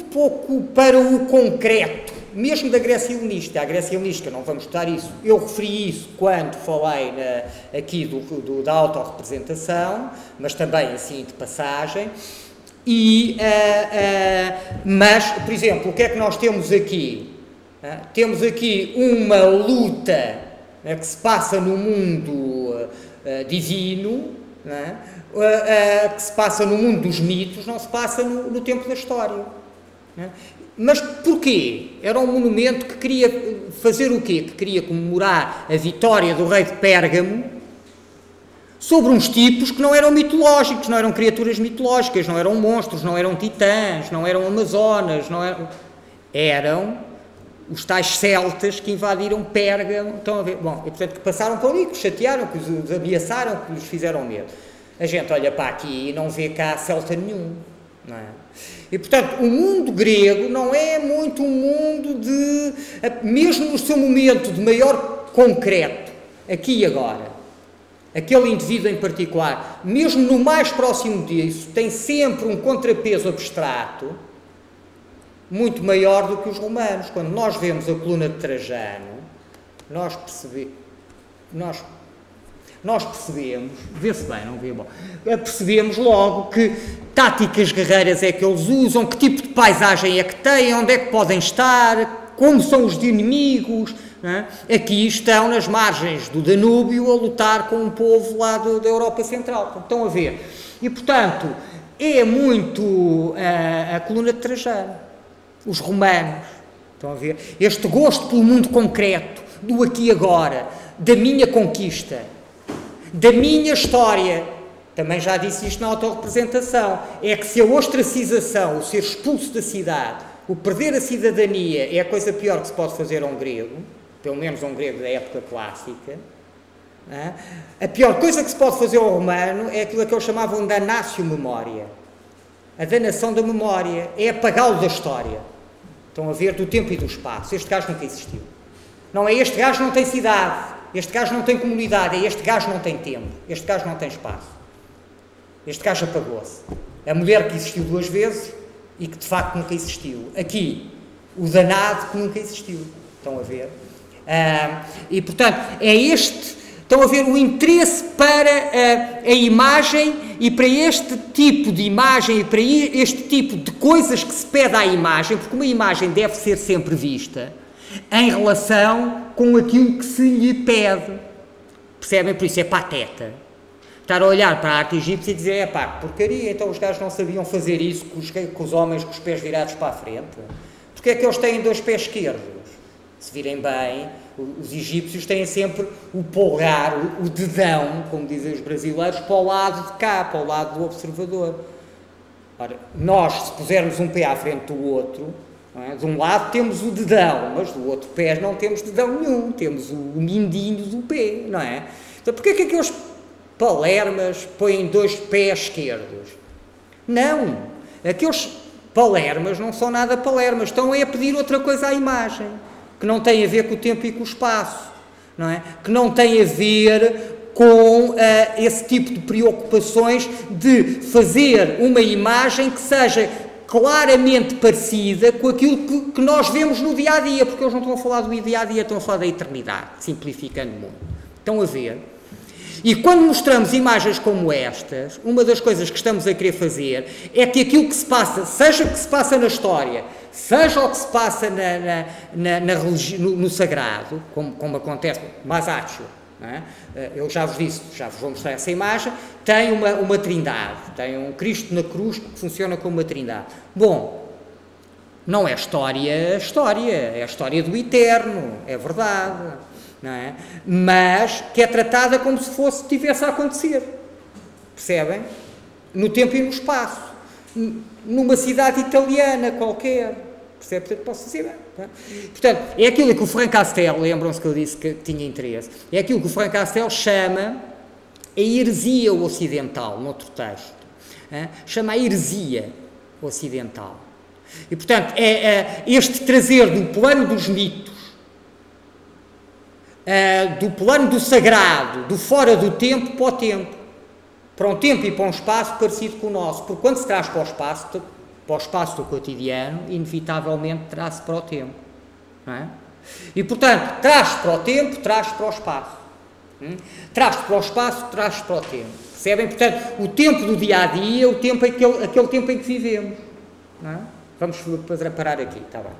pouco para o concreto, mesmo da Grécia helenística. A Grécia helenística, não vamos estudar isso, eu referi isso quando falei aqui da autorrepresentação, mas também assim de passagem. Mas, por exemplo, o que é que nós temos aqui? Temos aqui uma luta que se passa no mundo divino, que se passa no mundo dos mitos, não se passa no tempo da história. Mas porquê? Era um monumento que queria fazer o quê? Que queria comemorar a vitória do rei de Pérgamo sobre uns tipos que não eram mitológicos, não eram criaturas mitológicas, não eram monstros, não eram titãs, não eram amazonas, eram os tais celtas que invadiram Pérgamo. Estão a ver? Bom, e portanto que passaram por ali, que os chatearam, que os ameaçaram, que lhes fizeram medo. A gente olha para aqui e não vê cá celta nenhum, não é? E, portanto, o mundo grego não é muito um mundo mesmo no seu momento de maior concreto, aqui e agora, aquele indivíduo em particular, mesmo no mais próximo disso, tem sempre um contrapeso abstrato muito maior do que os romanos. Quando nós vemos a coluna de Trajano, nós percebemos, vê-se bem, não vê bom, percebemos logo que táticas guerreiras é que eles usam, que tipo de paisagem é que têm, onde é que podem estar, como são os inimigos. Não é? Aqui estão nas margens do Danúbio a lutar com um povo lá da Europa Central. Estão a ver? E, portanto, é muito a coluna de Trajano, os romanos. Estão a ver? Este gosto pelo mundo concreto, do aqui e agora, da minha conquista, da minha história. Também já disse isto na autorrepresentação. É que se a ostracização, o ser expulso da cidade, o perder a cidadania é a coisa pior que se pode fazer a um grego, pelo menos a um grego da época clássica, a pior coisa que se pode fazer ao romano é aquilo que eles chamavam de danatio memoria. A danação da memória é apagá-lo da história. Estão a ver, do tempo e do espaço. Este gajo nunca existiu. Não é este gajo não tem cidade, este gajo não tem comunidade, é este gajo não tem tempo, este gajo não tem espaço. Este gajo apagou-se. A mulher que existiu 2 vezes e que de facto nunca existiu. Aqui, o danado que nunca existiu. Estão a ver? E portanto, estão a ver o interesse para a imagem e para este tipo de imagem e para este tipo de coisas que se pede à imagem, porque uma imagem deve ser sempre vista em relação com aquilo que se lhe pede. Percebem? Por isso é pateta estar a olhar para a arte egípcia e dizer, que porcaria, então os gajos não sabiam fazer isso com os homens com os pés virados para a frente. Porque é que eles têm 2 pés esquerdos? Se virem bem, os egípcios têm sempre o polegar, o dedão, como dizem os brasileiros, para o lado de cá, para o lado do observador. Ora, nós, se pusermos um pé à frente do outro, não é? De um lado temos o dedão, mas do outro pé não temos dedão nenhum, temos o mindinho do pé, não é? Então, porquê é que aqueles palermas põem 2 pés esquerdos? Não, aqueles palermas não são nada palermas, estão a pedir outra coisa à imagem, que não tem a ver com o tempo e com o espaço, não é? Que não tem a ver com esse tipo de preocupações de fazer uma imagem que seja claramente parecida com aquilo que nós vemos no dia-a-dia, porque eles não estão a falar do dia-a-dia, estão a falar da eternidade, simplificando muito. Estão a ver? E quando mostramos imagens como estas, uma das coisas que estamos a querer fazer é que aquilo que se passa, seja o que se passa na história, seja o que se passa no sagrado, como acontece com Masaccio, não é? Eu já vos disse, já vos vou mostrar essa imagem, tem uma trindade, tem um Cristo na cruz que funciona como uma trindade. Bom, não é história, é a história do eterno, é verdade, não é? Mas que é tratada como se tivesse a acontecer, percebem? No tempo e no espaço, numa cidade italiana qualquer, percebe? Portanto, posso dizer bem. Tá? Portanto, é aquilo que o Frank Castell, lembram-se que eu disse que tinha interesse, é aquilo que o Frank Castell chama a heresia ocidental, noutro texto, chama a heresia ocidental. E, portanto, é este trazer do plano dos mitos, do plano do sagrado, do fora do tempo para o tempo, para um tempo e para um espaço parecido com o nosso, porque quando se traz para o espaço do cotidiano, inevitavelmente traz-se para o tempo, não é? E, portanto, traz-se para o tempo, traz-se para o espaço, traz-se para o espaço, traz-se para o tempo, percebem? Portanto, o tempo do dia-a-dia, o tempo aquele tempo em que vivemos, não é? Vamos parar aqui, está bem.